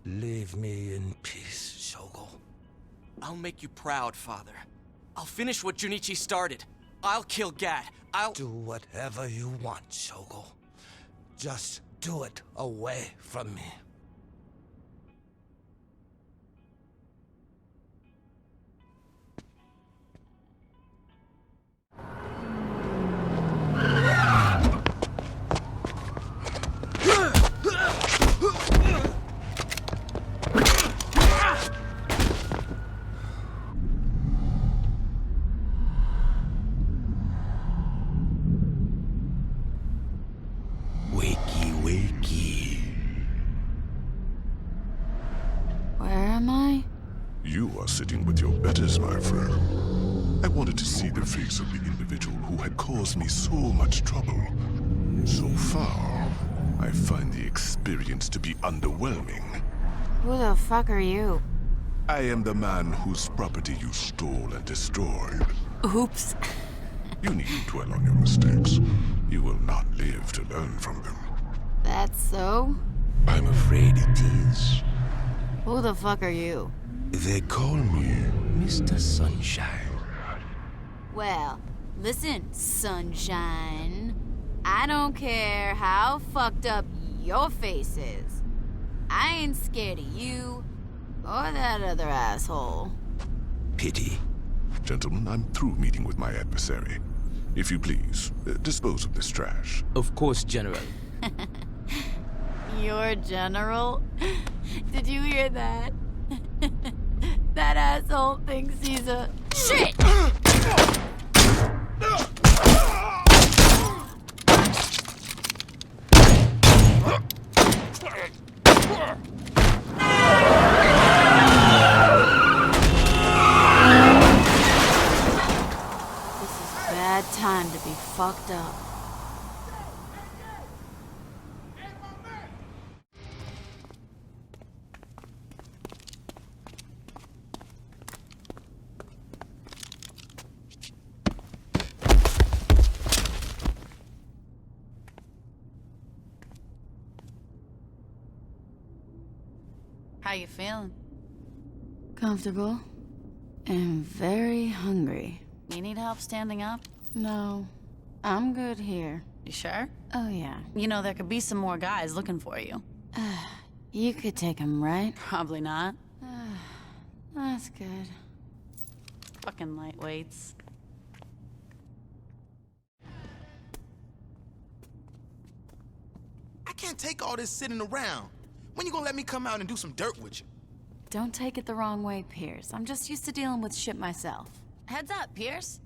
Leave me in peace, Shogo. I'll make you proud, Father. I'll finish what Junichi started. I'll kill Gad. I'll... Do whatever you want, Shogo. Just do it away from me. Sitting with your betters, my friend. I wanted to see the face of the individual who had caused me so much trouble. So far, I find the experience to be underwhelming. Who the fuck are you? I am the man whose property you stole and destroyed. Oops. You needn't dwell on your mistakes. You will not live to learn from them. That's so? I'm afraid it is. Who the fuck are you? They call me Mr. Sunshine. Well, listen, Sunshine. I don't care how fucked up your face is. I ain't scared of you or that other asshole. Pity. Gentlemen, I'm through meeting with my adversary. If you please, dispose of this trash. Of course, General. Your general? Did you hear that? That asshole thinks he's a... Shit! This is a bad time to be fucked up. How you feeling? Comfortable. And very hungry. You need help standing up? No. I'm good here. You sure? Oh, yeah. You know, there could be some more guys looking for you. You could take them, right? Probably not. That's good. Fucking lightweights. I can't take all this sitting around. When you gonna let me come out and do some dirt with you? Don't take it the wrong way, Pierce. I'm just used to dealing with shit myself. Heads up, Pierce.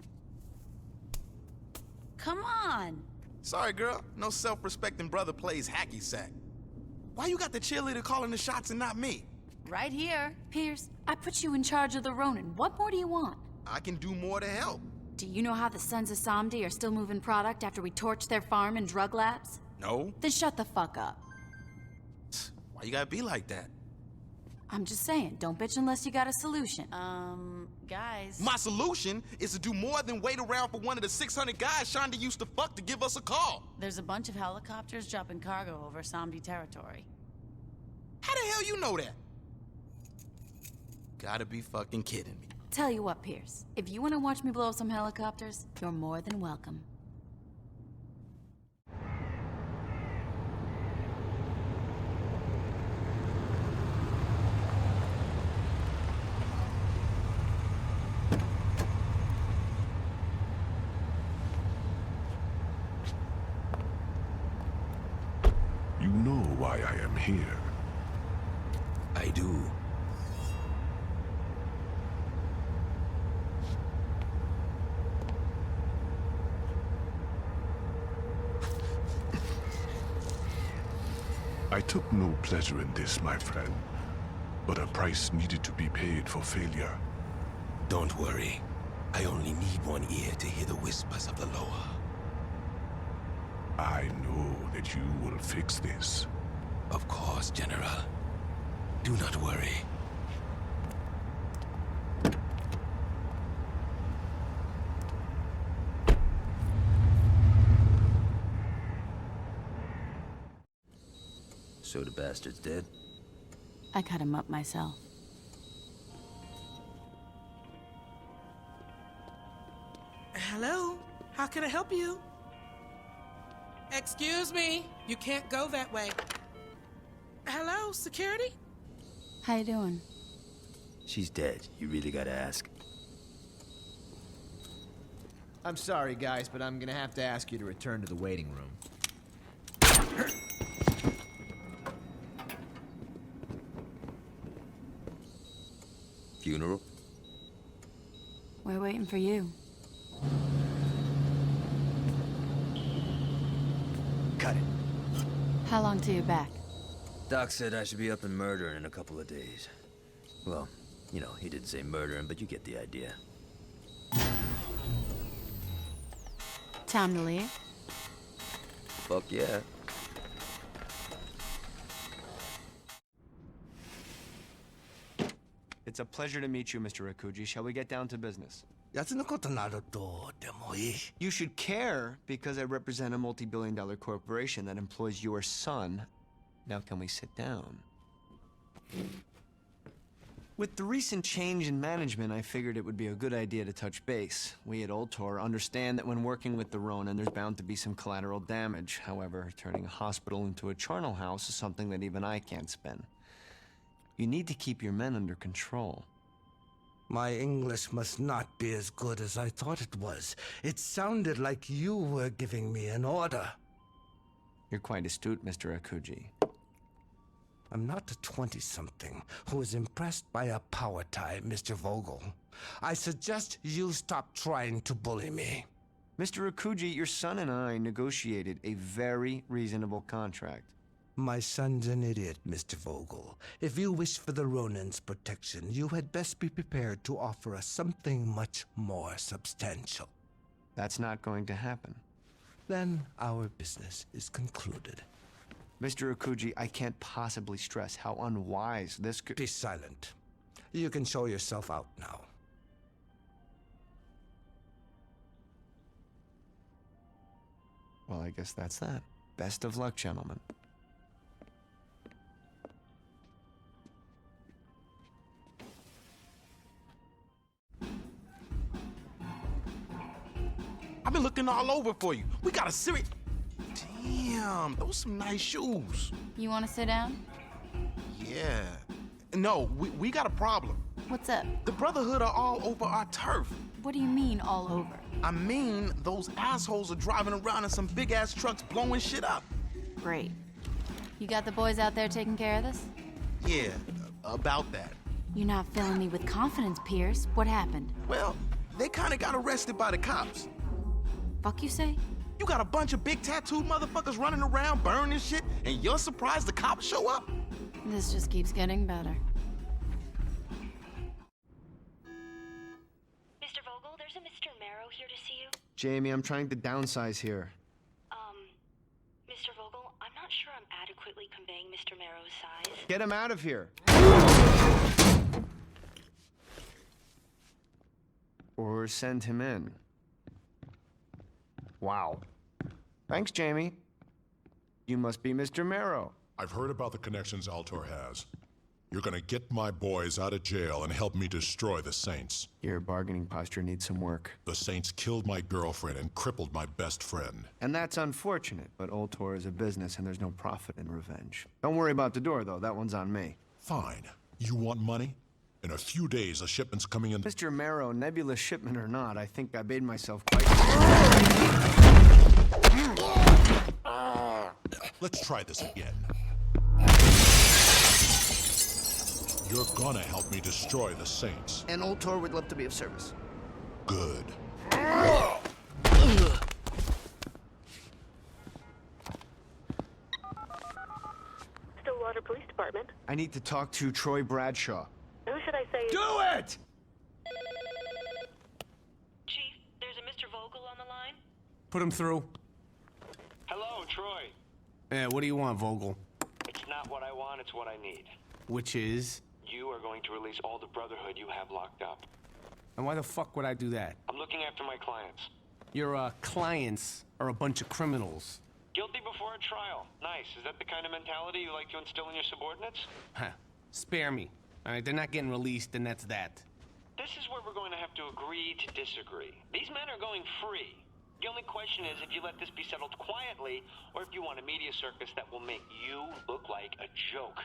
Come on. Sorry, girl. No self-respecting brother plays hacky sack. Why you got the cheerleader calling the shots and not me? Right here. Pierce, I put you in charge of the Ronin. What more do you want? I can do more to help. Do you know how the Sons of Samedi are still moving product after we torched their farm and drug labs? No. Then shut the fuck up. Why you gotta be like that? I'm just saying, don't bitch unless you got a solution. Guys... My solution is to do more than wait around for one of the 600 guys Shonda used to fuck to give us a call. There's a bunch of helicopters dropping cargo over Samedi territory. How the hell you know that? Gotta be fucking kidding me. Tell you what, Pierce. If you want to watch me blow some helicopters, you're more than welcome. You know why I am here. I do. I took no pleasure in this, my friend. But a price needed to be paid for failure. Don't worry. I only need one ear to hear the whispers of the lower. I know that you will fix this. Of course, General. Do not worry. So the bastard's dead? I cut him up myself. Hello? How can I help you? Excuse me, you can't go that way. Hello, security? How you doing? She's dead. You really gotta ask. I'm sorry, guys, but I'm gonna have to ask you to return to the waiting room. Funeral? We're waiting for you. Cut it. How long till you're back? Doc said I should be up and murdering in a couple of days. Well, you know, he didn't say murdering, but you get the idea. Time to leave? Fuck yeah. It's a pleasure to meet you, Mr. Rakuji. Shall we get down to business? You should care because I represent a multi-billion-dollar corporation that employs your son. Now can we sit down? With the recent change in management, I figured it would be a good idea to touch base. We at Ultor understand that when working with the Ronin, there's bound to be some collateral damage. However, turning a hospital into a charnel house is something that even I can't spin. You need to keep your men under control. My English must not be as good as I thought it was. It sounded like you were giving me an order. You're quite astute, Mr. Akuji. I'm not a 20-something who is impressed by a power tie, Mr. Vogel. I suggest you stop trying to bully me. Mr. Akuji, your son and I negotiated a very reasonable contract. My son's an idiot, Mr. Vogel. If you wish for the Ronin's protection, you had best be prepared to offer us something much more substantial. That's not going to happen. Then our business is concluded. Mr. Akuji, I can't possibly stress how unwise this could— Be silent. You can show yourself out now. Well, I guess that's that. Best of luck, gentlemen. I've been looking all over for you. We got a serious... Damn, those some nice shoes. You want to sit down? Yeah. No, we got a problem. What's up? The Brotherhood are all over our turf. What do you mean, all over? I mean, those assholes are driving around in some big-ass trucks blowing shit up. Great. You got the boys out there taking care of this? Yeah, about that. You're not filling me with confidence, Pierce. What happened? Well, they kind of got arrested by the cops. Fuck you say? You got a bunch of big tattooed motherfuckers running around burning shit, and you're surprised the cops show up? This just keeps getting better. Mr. Vogel, there's a Mr. Marrow here to see you. Jamie, I'm trying to downsize here. Mr. Vogel, I'm not sure I'm adequately conveying Mr. Marrow's size. Get him out of here. Or send him in. Wow. Thanks, Jamie. You must be Mr. Marrow. I've heard about the connections Ultor has. You're gonna get my boys out of jail and help me destroy the Saints. Your bargaining posture needs some work. The Saints killed my girlfriend and crippled my best friend. And that's unfortunate, but Ultor is a business and there's no profit in revenge. Don't worry about the door, though. That one's on me. Fine. You want money? In a few days, a shipment's coming in. Mr. Marrow, nebulous shipment or not, I think I made myself quite... Let's try this again. You're gonna help me destroy the Saints. And Ultor would love to be of service. Good. Stillwater Police Department. I need to talk to Troy Bradshaw. Who should I say? Do it! Chief, there's a Mr. Vogel on the line. Put him through. Hello, Troy. Yeah, what do you want, Vogel? It's not what I want, it's what I need. Which is? You are going to release all the Brotherhood you have locked up. And why the fuck would I do that? I'm looking after my clients. Your, clients are a bunch of criminals. Guilty before a trial. Nice. Is that the kind of mentality you like to instill in your subordinates? Huh. Spare me. All right, they're not getting released, and that's that. This is where we're going to have to agree to disagree. These men are going free. The only question is if you let this be settled quietly, or if you want a media circus that will make you look like a joke.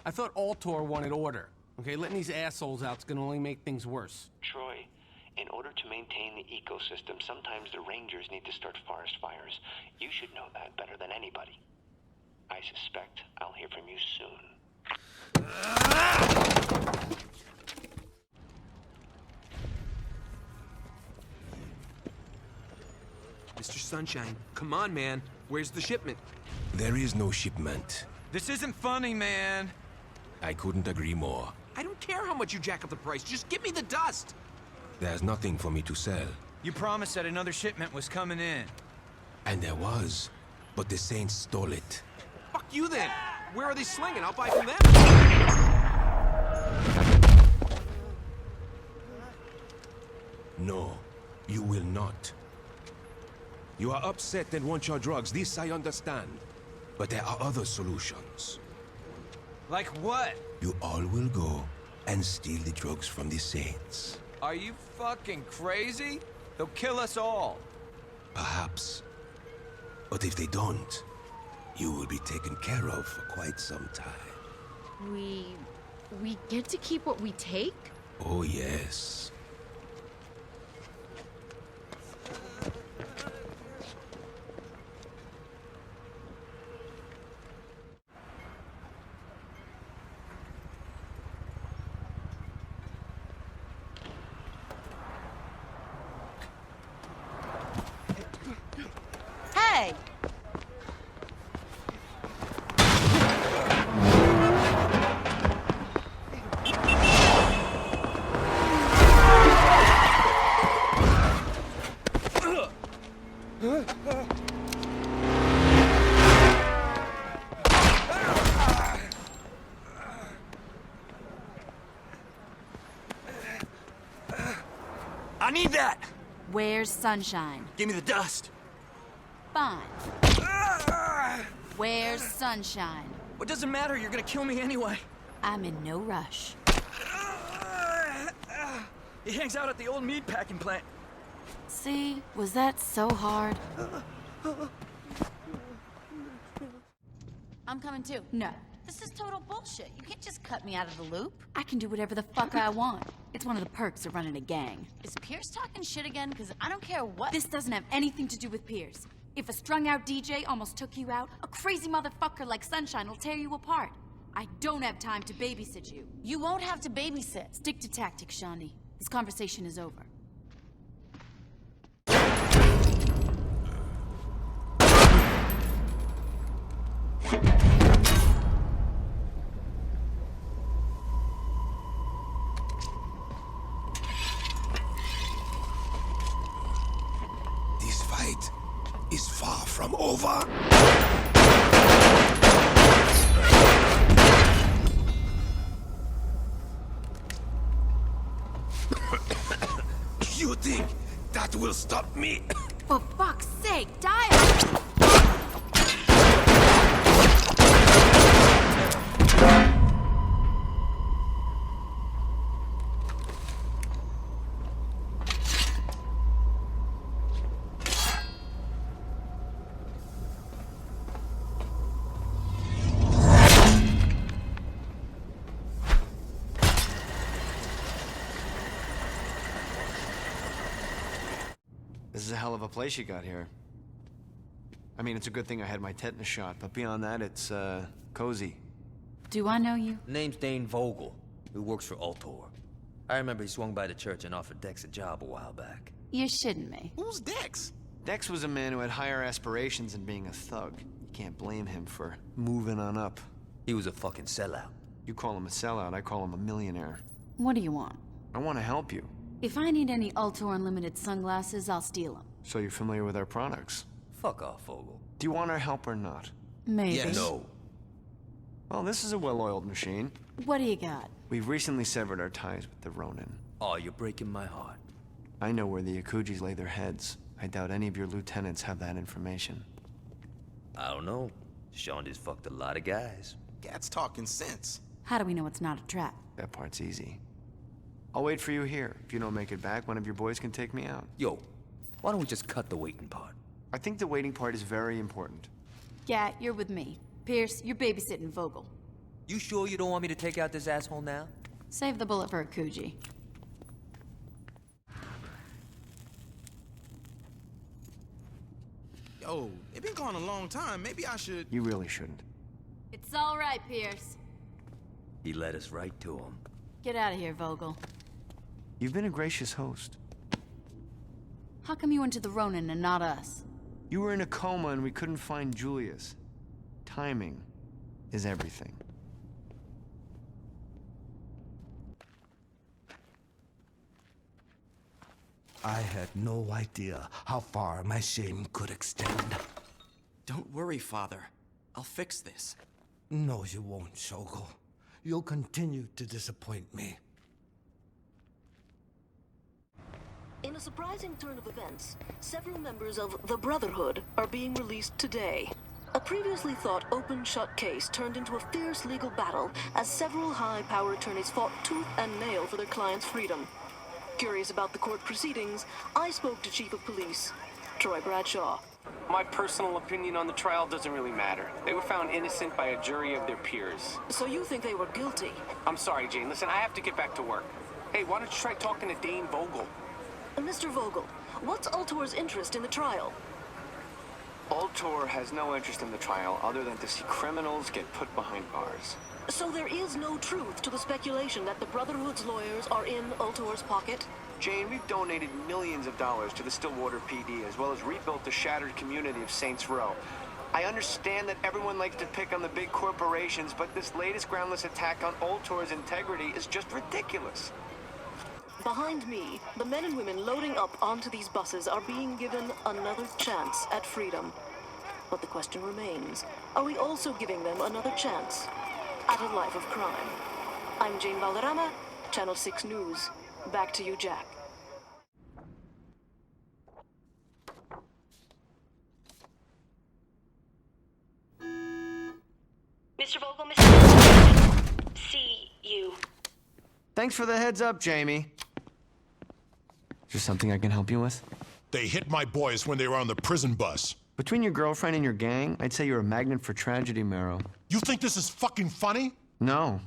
I thought Ultor wanted order. Okay, letting these assholes out's gonna only make things worse. Troy, in order to maintain the ecosystem, sometimes the rangers need to start forest fires. You should know that better than anybody. I suspect I'll hear from you soon. Mr. Sunshine, come on, man. Where's the shipment? There is no shipment. This isn't funny, man. I couldn't agree more. I don't care how much you jack up the price. Just give me the dust. There's nothing for me to sell. You promised that another shipment was coming in. And there was, but the Saints stole it. Fuck you then. Where are they slinging? I'll buy from them. No, you will not. You are upset and want your drugs. This I understand. But there are other solutions. Like what? You all will go and steal the drugs from the Saints. Are you fucking crazy? They'll kill us all. Perhaps. But if they don't, you will be taken care of for quite some time. We get to keep what we take? Oh, yes. Hey! I need that! Where's Sunshine? Give me the dust. Fine. Where's Sunshine? What does it matter? You're gonna kill me anyway. I'm in no rush. He hangs out at the old meat packing plant. See? Was that so hard? I'm coming too. No. This is total bullshit. You can't just cut me out of the loop. I can do whatever the fuck I want. It's one of the perks of running a gang. Is Pierce talking shit again? Because I don't care what. This doesn't have anything to do with Pierce. If a strung-out DJ almost took you out, a crazy motherfucker like Sunshine will tear you apart. I don't have time to babysit you. You won't have to babysit. Stick to tactics, Shaundi. This conversation is over. This fight is far from over. You think that will stop me? For fuck's sake, die! This is a hell of a place you got here. I mean, it's a good thing I had my tetanus shot, but beyond that, it's, cozy. Do I know you? Name's Dane Vogel, who works for Ultor. I remember he swung by the church and offered Dex a job a while back. You're shitting me. Who's Dex? Dex was a man who had higher aspirations than being a thug. You can't blame him for moving on up. He was a fucking sellout. You call him a sellout, I call him a millionaire. What do you want? I want to help you. If I need any Ultor Unlimited sunglasses, I'll steal them. So you're familiar with our products? Fuck off, Vogel. Do you want our help or not? Maybe. Yes. No. Well, this is a well-oiled machine. What do you got? We've recently severed our ties with the Ronin. Oh, you're breaking my heart. I know where the Yakujis lay their heads. I doubt any of your lieutenants have that information. I don't know. Shonda's fucked a lot of guys. Cat's talking sense. How do we know it's not a trap? That part's easy. I'll wait for you here. If you don't make it back, one of your boys can take me out. Yo, why don't we just cut the waiting part? I think the waiting part is very important. Yeah, you're with me. Pierce, you're babysitting Vogel. You sure you don't want me to take out this asshole now? Save the bullet for a Coogee. Yo, it been gone a long time. Maybe I should... You really shouldn't. It's all right, Pierce. He led us right to him. Get out of here, Vogel. You've been a gracious host. How come you went to the Ronin and not us? You were in a coma and we couldn't find Julius. Timing is everything. I had no idea how far my shame could extend. Don't worry, Father. I'll fix this. No, you won't, Shogol. You'll continue to disappoint me. In a surprising turn of events, several members of the Brotherhood are being released today. A previously thought open-shut case turned into a fierce legal battle as several high-power attorneys fought tooth and nail for their clients' freedom. Curious about the court proceedings, I spoke to Chief of Police, Troy Bradshaw. My personal opinion on the trial doesn't really matter. They were found innocent by a jury of their peers. So you think they were guilty? I'm sorry, Jane. Listen, I have to get back to work. Hey, why don't you try talking to Dane Vogel? Mr. Vogel, what's Ultor's interest in the trial? Ultor has no interest in the trial other than to see criminals get put behind bars. So there is no truth to the speculation that the Brotherhood's lawyers are in Ultor's pocket? Jane, we've donated millions of dollars to the Stillwater PD, as well as rebuilt the shattered community of Saints Row. I understand that everyone likes to pick on the big corporations, but this latest groundless attack on Ultor's integrity is just ridiculous. Behind me, the men and women loading up onto these buses are being given another chance at freedom. But the question remains, are we also giving them another chance at a life of crime? I'm Jane Valderrama, Channel 6 News. Back to you, Jack. Mr. Vogel, Mr. Vogel, see you. Thanks for the heads up, Jamie. Is there something I can help you with? They hit my boys when they were on the prison bus. Between your girlfriend and your gang, I'd say you're a magnet for tragedy, Marrow. You think this is fucking funny? No,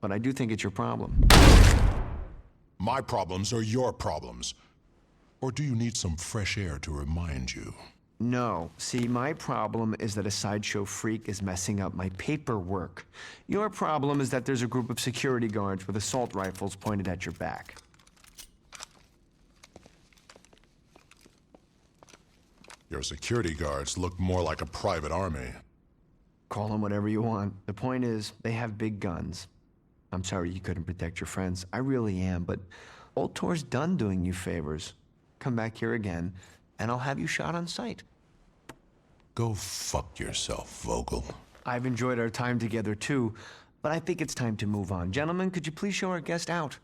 but I do think it's your problem. My problems are your problems. Or do you need some fresh air to remind you? No. See, my problem is that a sideshow freak is messing up my paperwork. Your problem is that there's a group of security guards with assault rifles pointed at your back. Your security guards look more like a private army. Call them whatever you want. The point is, they have big guns. I'm sorry you couldn't protect your friends. I really am, but Ultor's done doing you favors. Come back here again, and I'll have you shot on sight. Go fuck yourself, Vogel. I've enjoyed our time together, too, but I think it's time to move on. Gentlemen, could you please show our guest out?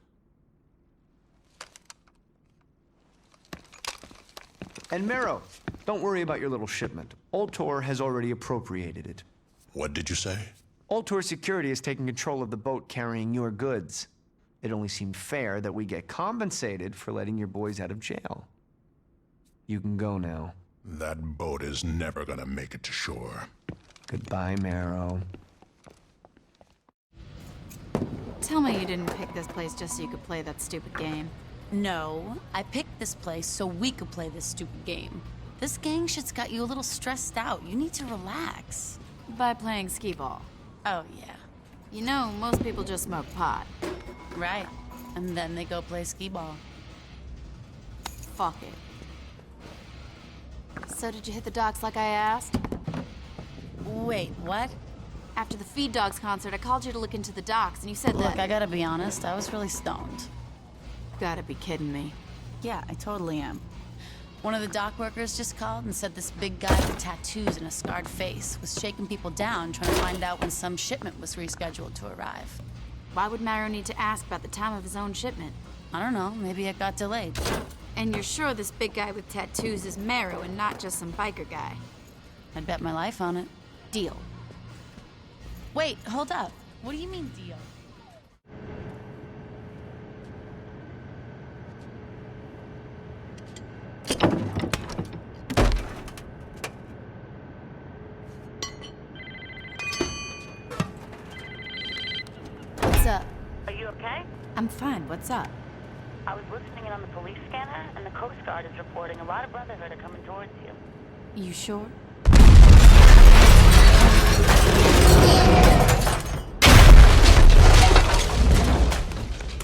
And Marrow, don't worry about your little shipment. Ultor has already appropriated it. What did you say? Ultor Security is taking control of the boat carrying your goods. It only seemed fair that we get compensated for letting your boys out of jail. You can go now. That boat is never gonna make it to shore. Goodbye, Marrow. Tell me you didn't pick this place just so you could play that stupid game. No, I picked this place so we could play this stupid game. This gang shit's got you a little stressed out. You need to relax. By playing skee ball. Oh, yeah. You know, most people just smoke pot. Right. And then they go play skee ball. Fuck it. So did you hit the docks like I asked? Wait, what? After the Feed Dogs concert, I called you to look into the docks, and you said Look, I gotta be honest, I was really stoned. Gotta be kidding me. Yeah, I totally am. One of the dock workers just called and said this big guy with tattoos and a scarred face was shaking people down trying to find out when some shipment was rescheduled to arrive. Why would Marrow need to ask about the time of his own shipment? I don't know, maybe it got delayed. And you're sure this big guy with tattoos is Marrow and not just some biker guy? I'd bet my life on it. Deal. Wait, hold up. What do you mean, deal? What's up? Are you okay? I'm fine. What's up? I was listening in on the police scanner, and the Coast Guard is reporting a lot of Brotherhood are coming towards you. You sure?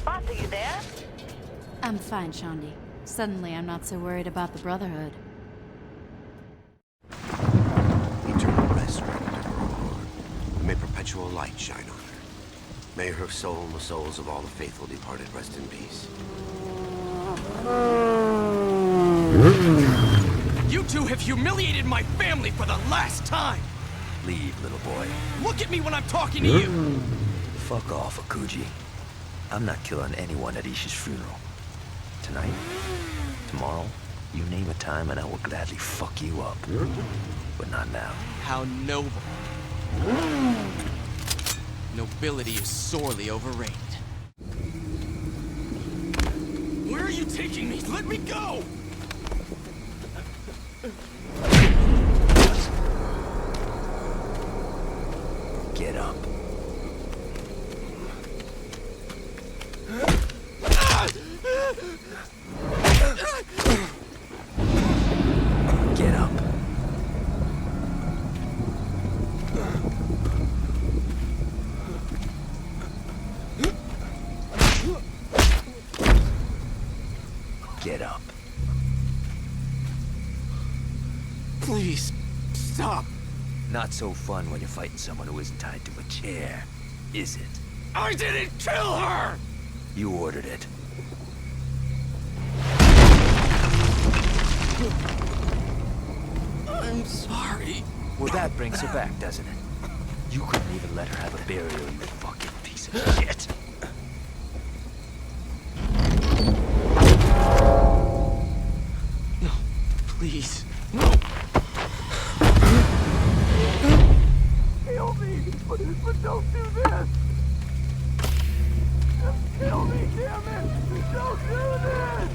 Boss, are you there? I'm fine, Shondi. Suddenly, I'm not so worried about the Brotherhood. Eternal rest rendered her. May perpetual light shine on her. May her soul and the souls of all the faithful departed rest in peace. You two have humiliated my family for the last time! Leave, little boy. Look at me when I'm talking to you! Fuck off, Akuji. I'm not killing anyone at Isha's funeral. Tonight, tomorrow, you name a time and I will gladly fuck you up. But not now. How noble. Nobility is sorely overrated. Where are you taking me? Let me go! Get up. Get up. Get up. Please, stop. Not so fun when you're fighting someone who isn't tied to a chair, is it? I didn't kill her! You ordered it. I'm sorry. Well, that brings her back, doesn't it? You couldn't even let her have a burial, you fucking piece of shit. No, please. No! Kill me, but don't do this! Just kill me, damn it! Don't do this!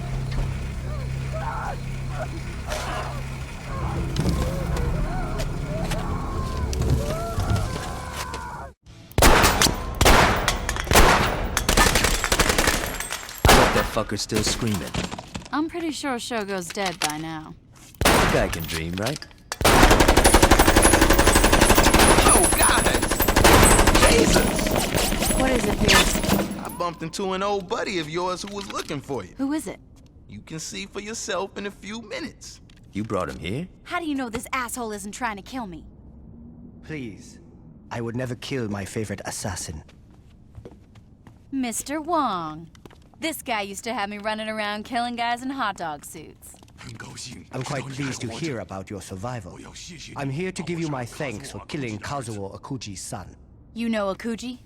That fucker's still screaming. I'm pretty sure Shogo's dead by now. The guy can dream, right? Oh, God! Jesus! What is it, Pierce? I bumped into an old buddy of yours who was looking for you. Who is it? You can see for yourself in a few minutes. You brought him here? How do you know this asshole isn't trying to kill me? Please. I would never kill my favorite assassin. Mr. Wong. This guy used to have me running around killing guys in hot dog suits. I'm quite pleased to hear about your survival. I'm here to give you my thanks for killing Kazuo Akuji's son. You know Akuji?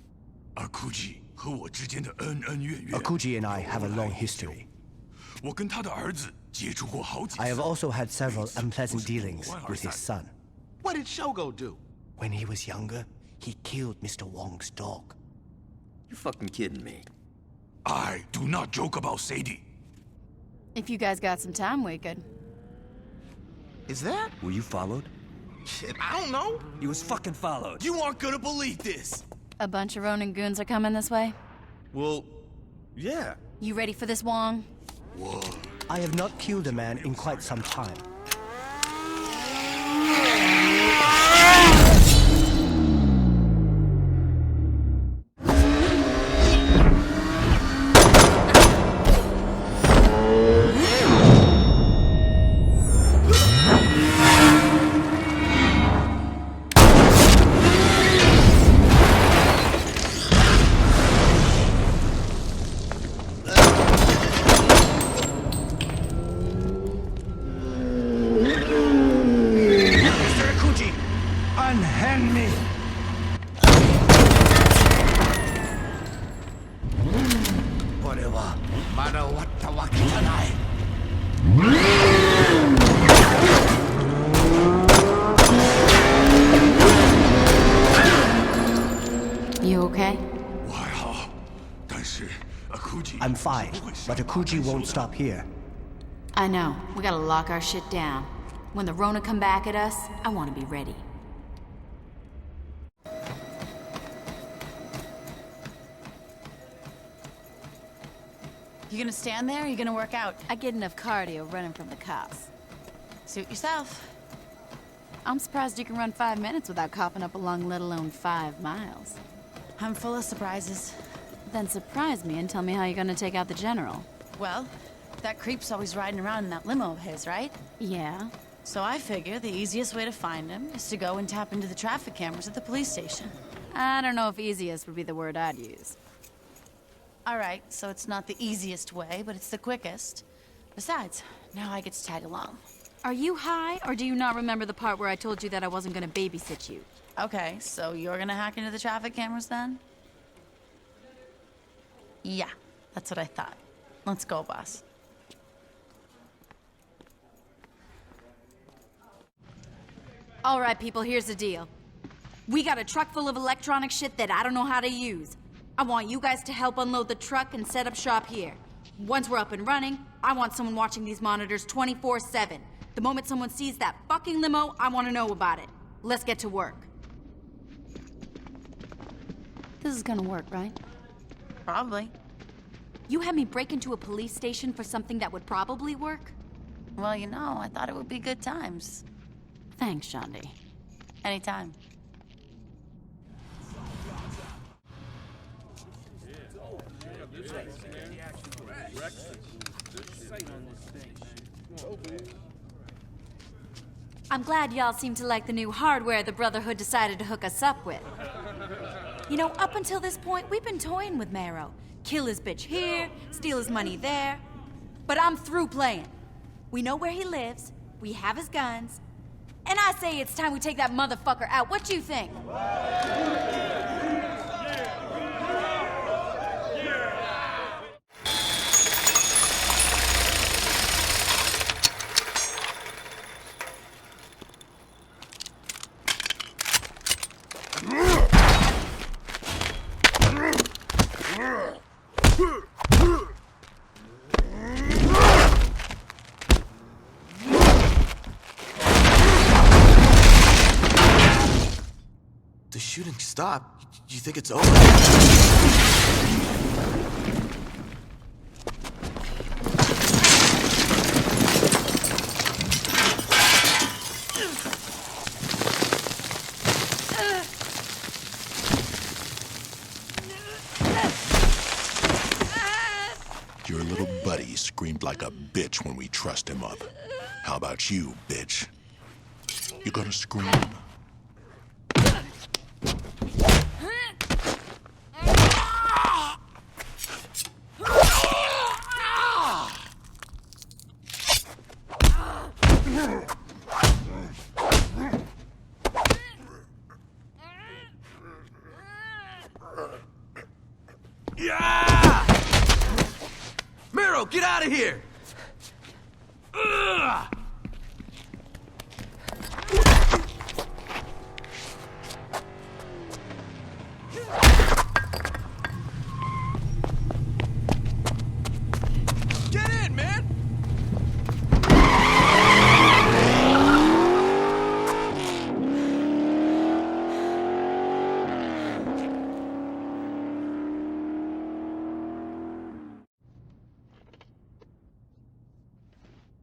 Akuji and I have a long history. I have also had several unpleasant dealings with his son. What did Shogo do? When he was younger, he killed Mr. Wong's dog. You fucking kidding me? I do not joke about Sadie. If you guys got some time, we could. Is that? Were you followed? Shit, I don't know. You was fucking followed. You aren't gonna believe this. A bunch of Ronin goons are coming this way? Well, yeah. You ready for this, Wong? Whoa. I have not killed a man in quite some time. okay? I'm fine, but Akuji won't stop here. I know. We gotta lock our shit down. When the Rona come back at us, I wanna be ready. You gonna stand there or you gonna work out? I get enough cardio running from the cops. Suit yourself. I'm surprised you can run 5 minutes without coughing up a lung, let alone 5 miles. I'm full of surprises. Then surprise me and tell me how you're gonna take out the general. Well, that creep's always riding around in that limo of his, right? Yeah. So I figure the easiest way to find him is to go and tap into the traffic cameras at the police station. I don't know if easiest would be the word I'd use. All right, so it's not the easiest way, but it's the quickest. Besides, now I get to tag along. Are you high, or do you not remember the part where I told you that I wasn't gonna babysit you? Okay, so you're gonna hack into the traffic cameras then? Yeah, that's what I thought. Let's go, boss. All right, people, here's the deal. We got a truck full of electronic shit that I don't know how to use. I want you guys to help unload the truck and set up shop here. Once we're up and running, I want someone watching these monitors 24/7. The moment someone sees that fucking limo, I want to know about it. Let's get to work. This is gonna work, right? Probably. You had me break into a police station for something that would probably work? Well, you know, I thought it would be good times. Thanks, Shandi. Anytime. I'm glad y'all seem to like the new hardware the Brotherhood decided to hook us up with. You know, up until this point, we've been toying with Marrow. Kill his bitch here, steal his money there. But I'm through playing. We know where he lives, we have his guns, and I say it's time we take that motherfucker out. What you think? The shooting stopped. You think it's over? Your little buddy screamed like a bitch when we trussed him up. How about you, bitch? You gonna scream? Yeah! Marrow, get out of here! Ugh! Get in, man!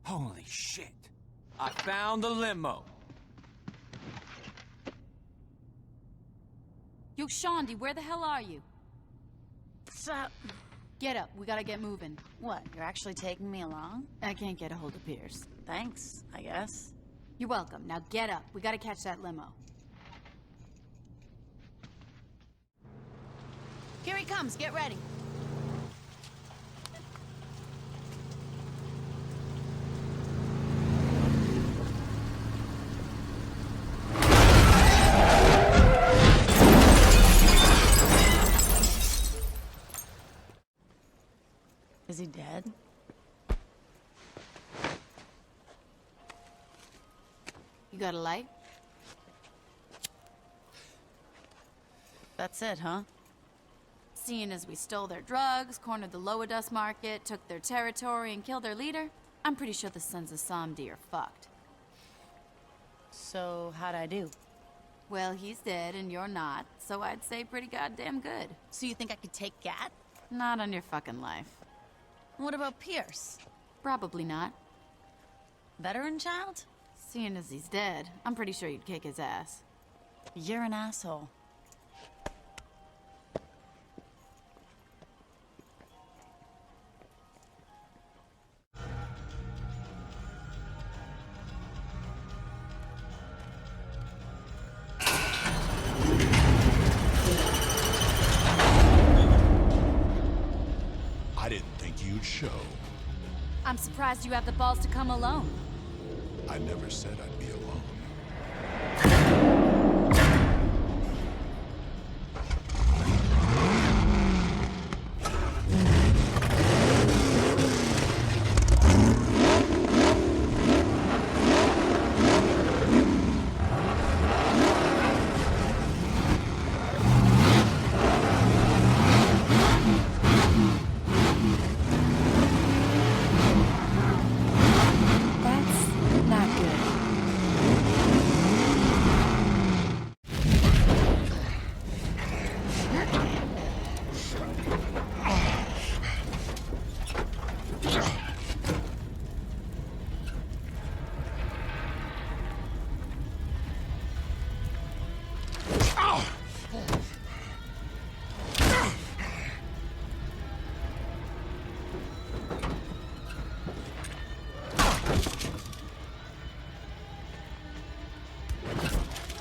Holy shit. I found the limo. Yo, Shandi, where the hell are you? Sup? Get up, we gotta get moving. What, you're actually taking me along? I can't get a hold of Pierce. Thanks, I guess. You're welcome. Now get up. We gotta catch that limo. Here he comes, get ready. Is he dead? You got a light? That's it, huh? Seeing as we stole their drugs, cornered the Lowadust market, took their territory, and killed their leader, I'm pretty sure the Sons of Samedi are fucked. So, how'd I do? Well, he's dead and you're not, so I'd say pretty goddamn good. So you think I could take Gat? Not on your fucking life. What about Pierce? Probably not. Veteran child? Seeing as he's dead, I'm pretty sure you'd kick his ass. You're an asshole. I didn't think you'd show. I'm surprised you have the balls to come alone. I never said I'd be alone.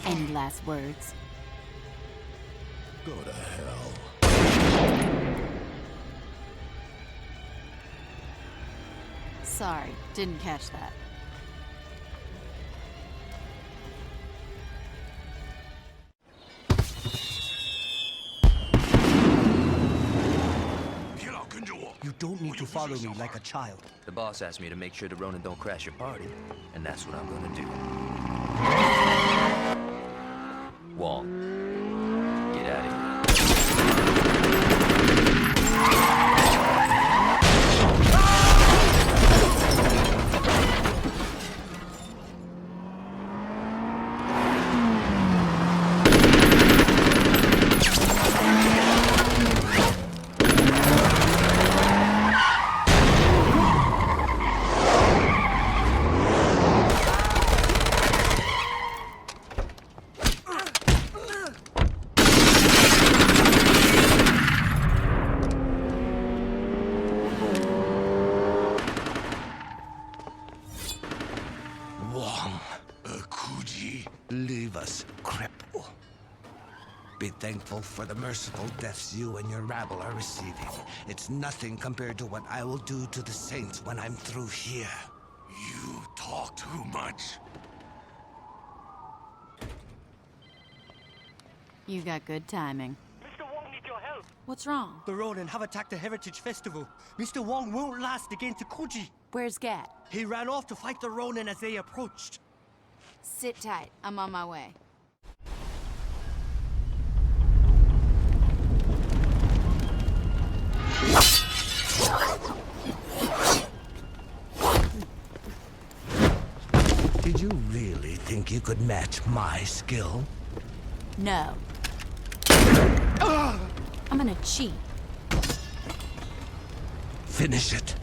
Any last words? Go to hell. Sorry, didn't catch that. You don't need to follow me like a child. The boss asked me to make sure the Ronin don't crash your party, and that's what I'm gonna do. Wong, get out of here. Leave us, cripple. Be thankful for the merciful deaths you and your rabble are receiving. It's nothing compared to what I will do to the Saints when I'm through here. You talk too much. You got good timing. Mr. Wong needs your help. What's wrong? The Ronin have attacked the Heritage Festival. Mr. Wong won't last against Koji. Where's Gat? He ran off to fight the Ronin as they approached. Sit tight. I'm on my way. Did you really think you could match my skill? No. I'm gonna cheat. Finish it.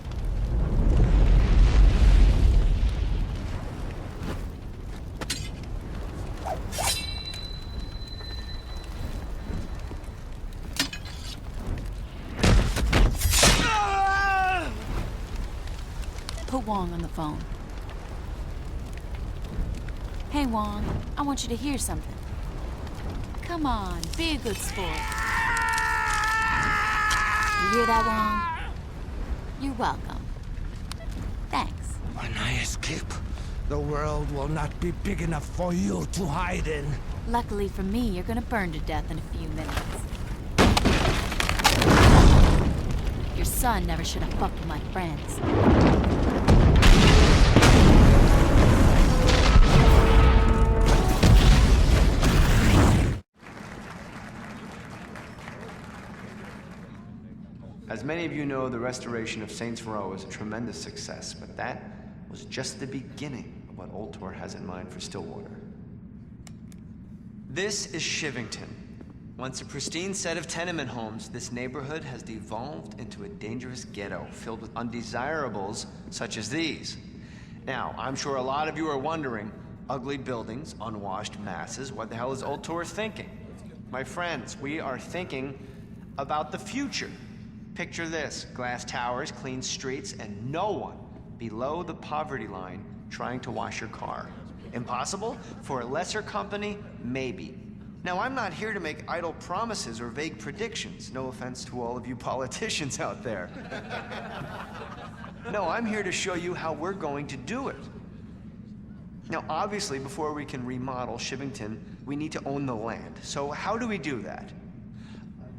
Put Wong on the phone. Hey, Wong, I want you to hear something. Come on, be a good sport. You hear that, Wong? You're welcome. Thanks. When I escape, the world will not be big enough for you to hide in. Luckily for me, you're gonna burn to death in a few minutes. Your son never should have fucked with my friends. As many of you know, the restoration of Saints Row is a tremendous success, but that was just the beginning of what Ultor has in mind for Stillwater. This is Shivington. Once a pristine set of tenement homes, this neighborhood has devolved into a dangerous ghetto filled with undesirables such as these. Now, I'm sure a lot of you are wondering, ugly buildings, unwashed masses, what the hell is Ultor thinking? My friends, we are thinking about the future. Picture this, glass towers, clean streets, and no one below the poverty line trying to wash your car. Impossible? For a lesser company, maybe. Now, I'm not here to make idle promises or vague predictions. No offense to all of you politicians out there. No, I'm here to show you how we're going to do it. Now, obviously, before we can remodel Shivington, we need to own the land. So how do we do that?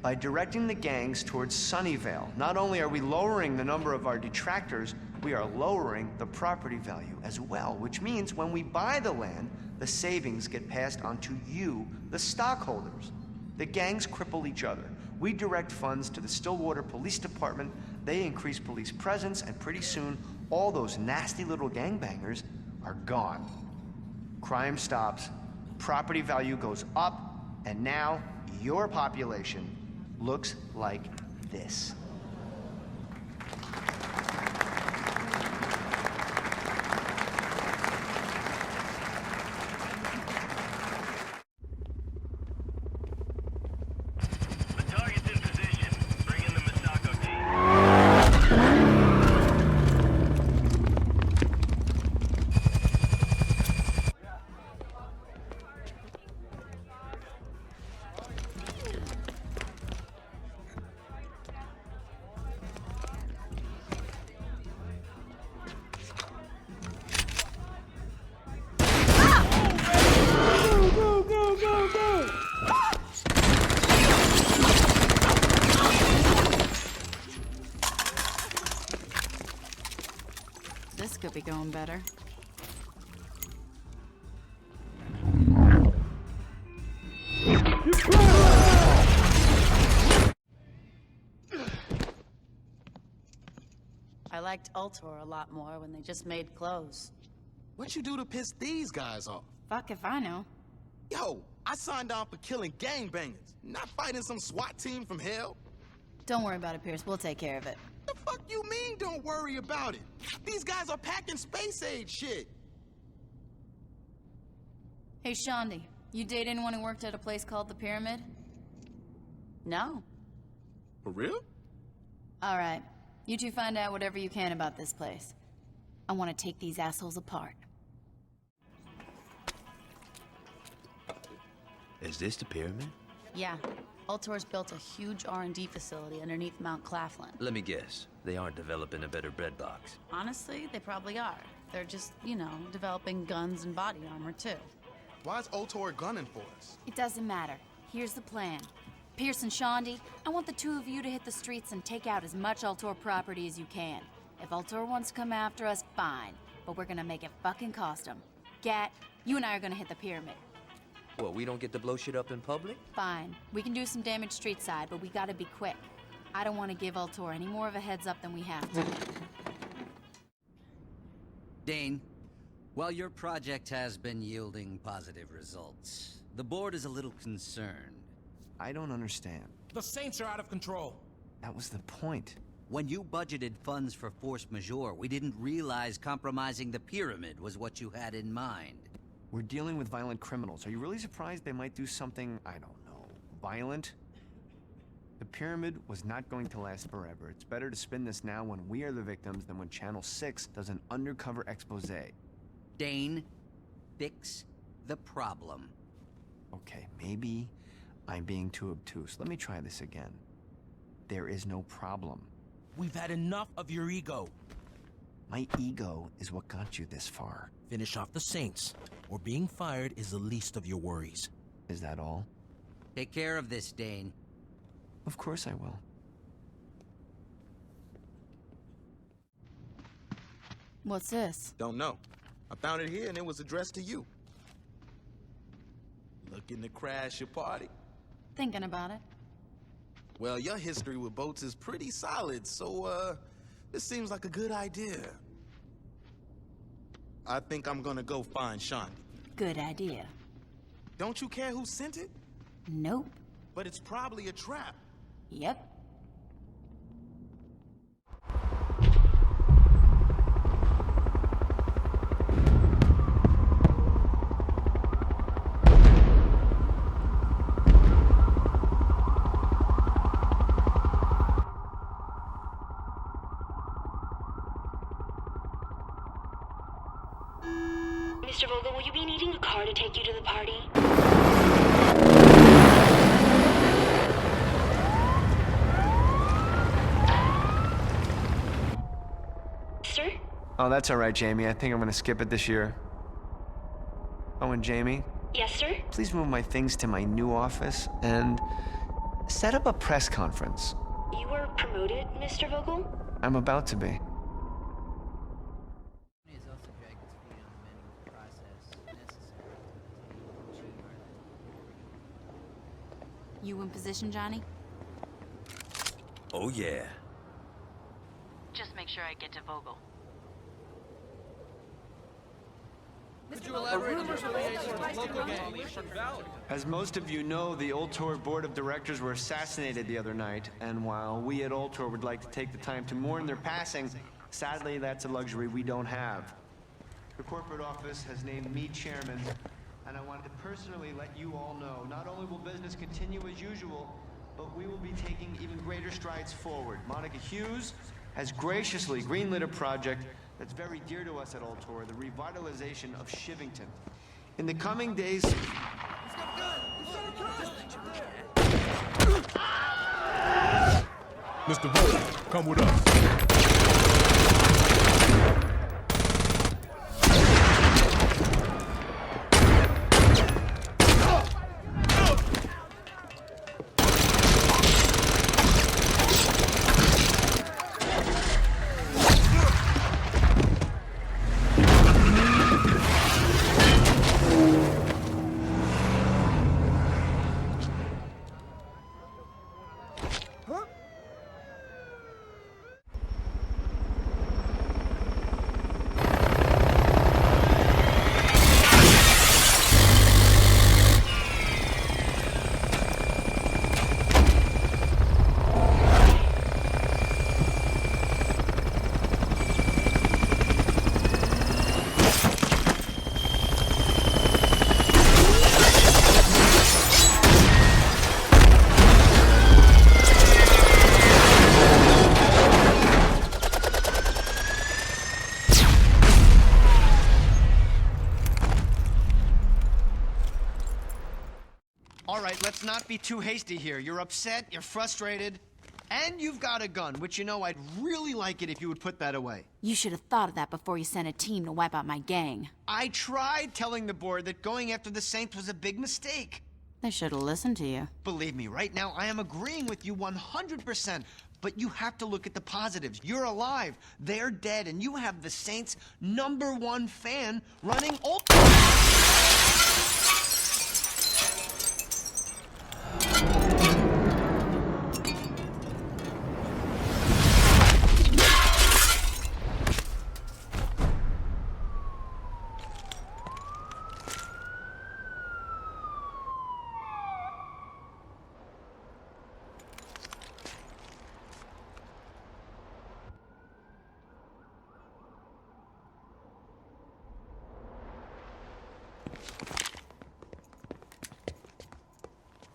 By directing the gangs towards Sunnyvale. Not only are we lowering the number of our detractors, we are lowering the property value as well, which means when we buy the land, the savings get passed on to you, the stockholders. The gangs cripple each other. We direct funds to the Stillwater Police Department, they increase police presence, and pretty soon, all those nasty little gangbangers are gone. Crime stops, property value goes up, and now your population looks like this. This could be going better. I liked Ultor a lot more when they just made clothes. What'd you do to piss these guys off? Fuck if I know. Yo, I signed on for killing gangbangers, not fighting some SWAT team from hell. Don't worry about it, Pierce. We'll take care of it. The fuck you mean, don't worry about it? These guys are packing space-age shit. Hey, Shondi, you date anyone who worked at a place called the Pyramid? No. For real? All right. You two find out whatever you can about this place. I want to take these assholes apart. Is this the pyramid? Yeah. Ultor's built a huge R&D facility underneath Mount Claflin. Let me guess. They aren't developing a better bread box. Honestly, they probably are. They're just, you know, developing guns and body armor, too. Why's Ultor gunning for us? It doesn't matter. Here's the plan. Pierce and Shondi, I want the two of you to hit the streets and take out as much Ultor property as you can. If Ultor wants to come after us, fine. But we're gonna make it fucking cost them. Gat, you and I are gonna hit the pyramid. Well, we don't get to blow shit up in public? Fine. We can do some damage street side, but we gotta be quick. I don't want to give Ultor any more of a heads up than we have to. Dane, while your project has been yielding positive results, the board is a little concerned. I don't understand. The Saints are out of control. That was the point. When you budgeted funds for force majeure, we didn't realize compromising the pyramid was what you had in mind. We're dealing with violent criminals. Are you really surprised they might do something, I don't know, violent? The pyramid was not going to last forever. It's better to spin this now when we are the victims than when Channel 6 does an undercover expose. Dane, fix the problem. Okay, maybe I'm being too obtuse. Let me try this again. There is no problem. We've had enough of your ego. My ego is what got you this far. Finish off the Saints, or being fired is the least of your worries. Is that all? Take care of this, Dane. Of course I will. What's this? Don't know. I found it here and it was addressed to you. Looking to crash your party? Thinking about it. Well, your history with boats is pretty solid, so, this seems like a good idea. I think I'm gonna go find Shandi. Good idea. Don't you care who sent it? Nope. But it's probably a trap. Yep. Mr. Vogel, will you be needing a car to take you to the party? Sir? Oh, that's all right, Jamie. I think I'm gonna skip it this year. Oh, and Jamie? Yes, sir? Please move my things to my new office and set up a press conference. You were promoted, Mr. Vogel? I'm about to be. You in position, Johnny? Oh, yeah. Just make sure I get to Vogel. Could you elaborate on your affiliation with local gang Valley? As most of you know, the Ultor board of directors were assassinated the other night, and while we at Ultor would like to take the time to mourn their passing, sadly that's a luxury we don't have. The corporate office has named me chairman, and I wanted to personally let you all know, not only will business continue as usual, but we will be taking even greater strides forward. Monica Hughes has graciously greenlit a project that's very dear to us at Ultor, the revitalization of Shivington. In the coming days... Mr. Vogel, come with us. All right, let's not be too hasty here. You're upset, you're frustrated, and you've got a gun, which you know I'd really like it if you would put that away. You should have thought of that before you sent a team to wipe out my gang. I tried telling the board that going after the Saints was a big mistake. They should have listened to you. Believe me, right now I am agreeing with you 100%. But you have to look at the positives. You're alive, they're dead, and you have the Saints' #1 fan running Ultor.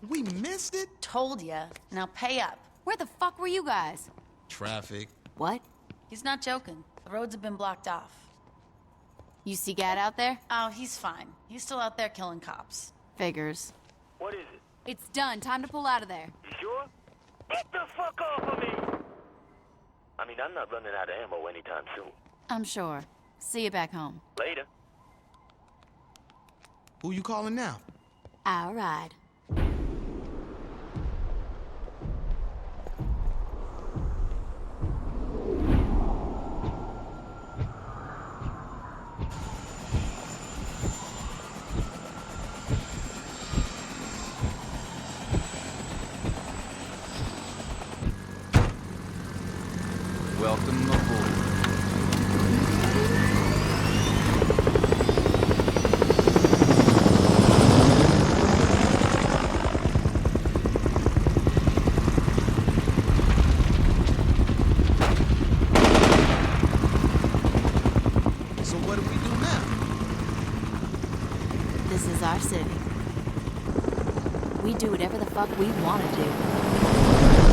We missed it? Told ya. Now pay up. Where the fuck were you guys? Traffic. What? He's not joking. The roads have been blocked off. You see Gad out there? Oh, he's fine. He's still out there killing cops. Figures. What is it? It's done. Time to pull out of there. You sure? Get the fuck off of me! I mean, I'm not running out of ammo anytime soon. I'm sure. See you back home. Later. Who you calling now? I'll ride. This is our city. We do whatever the fuck we want to do.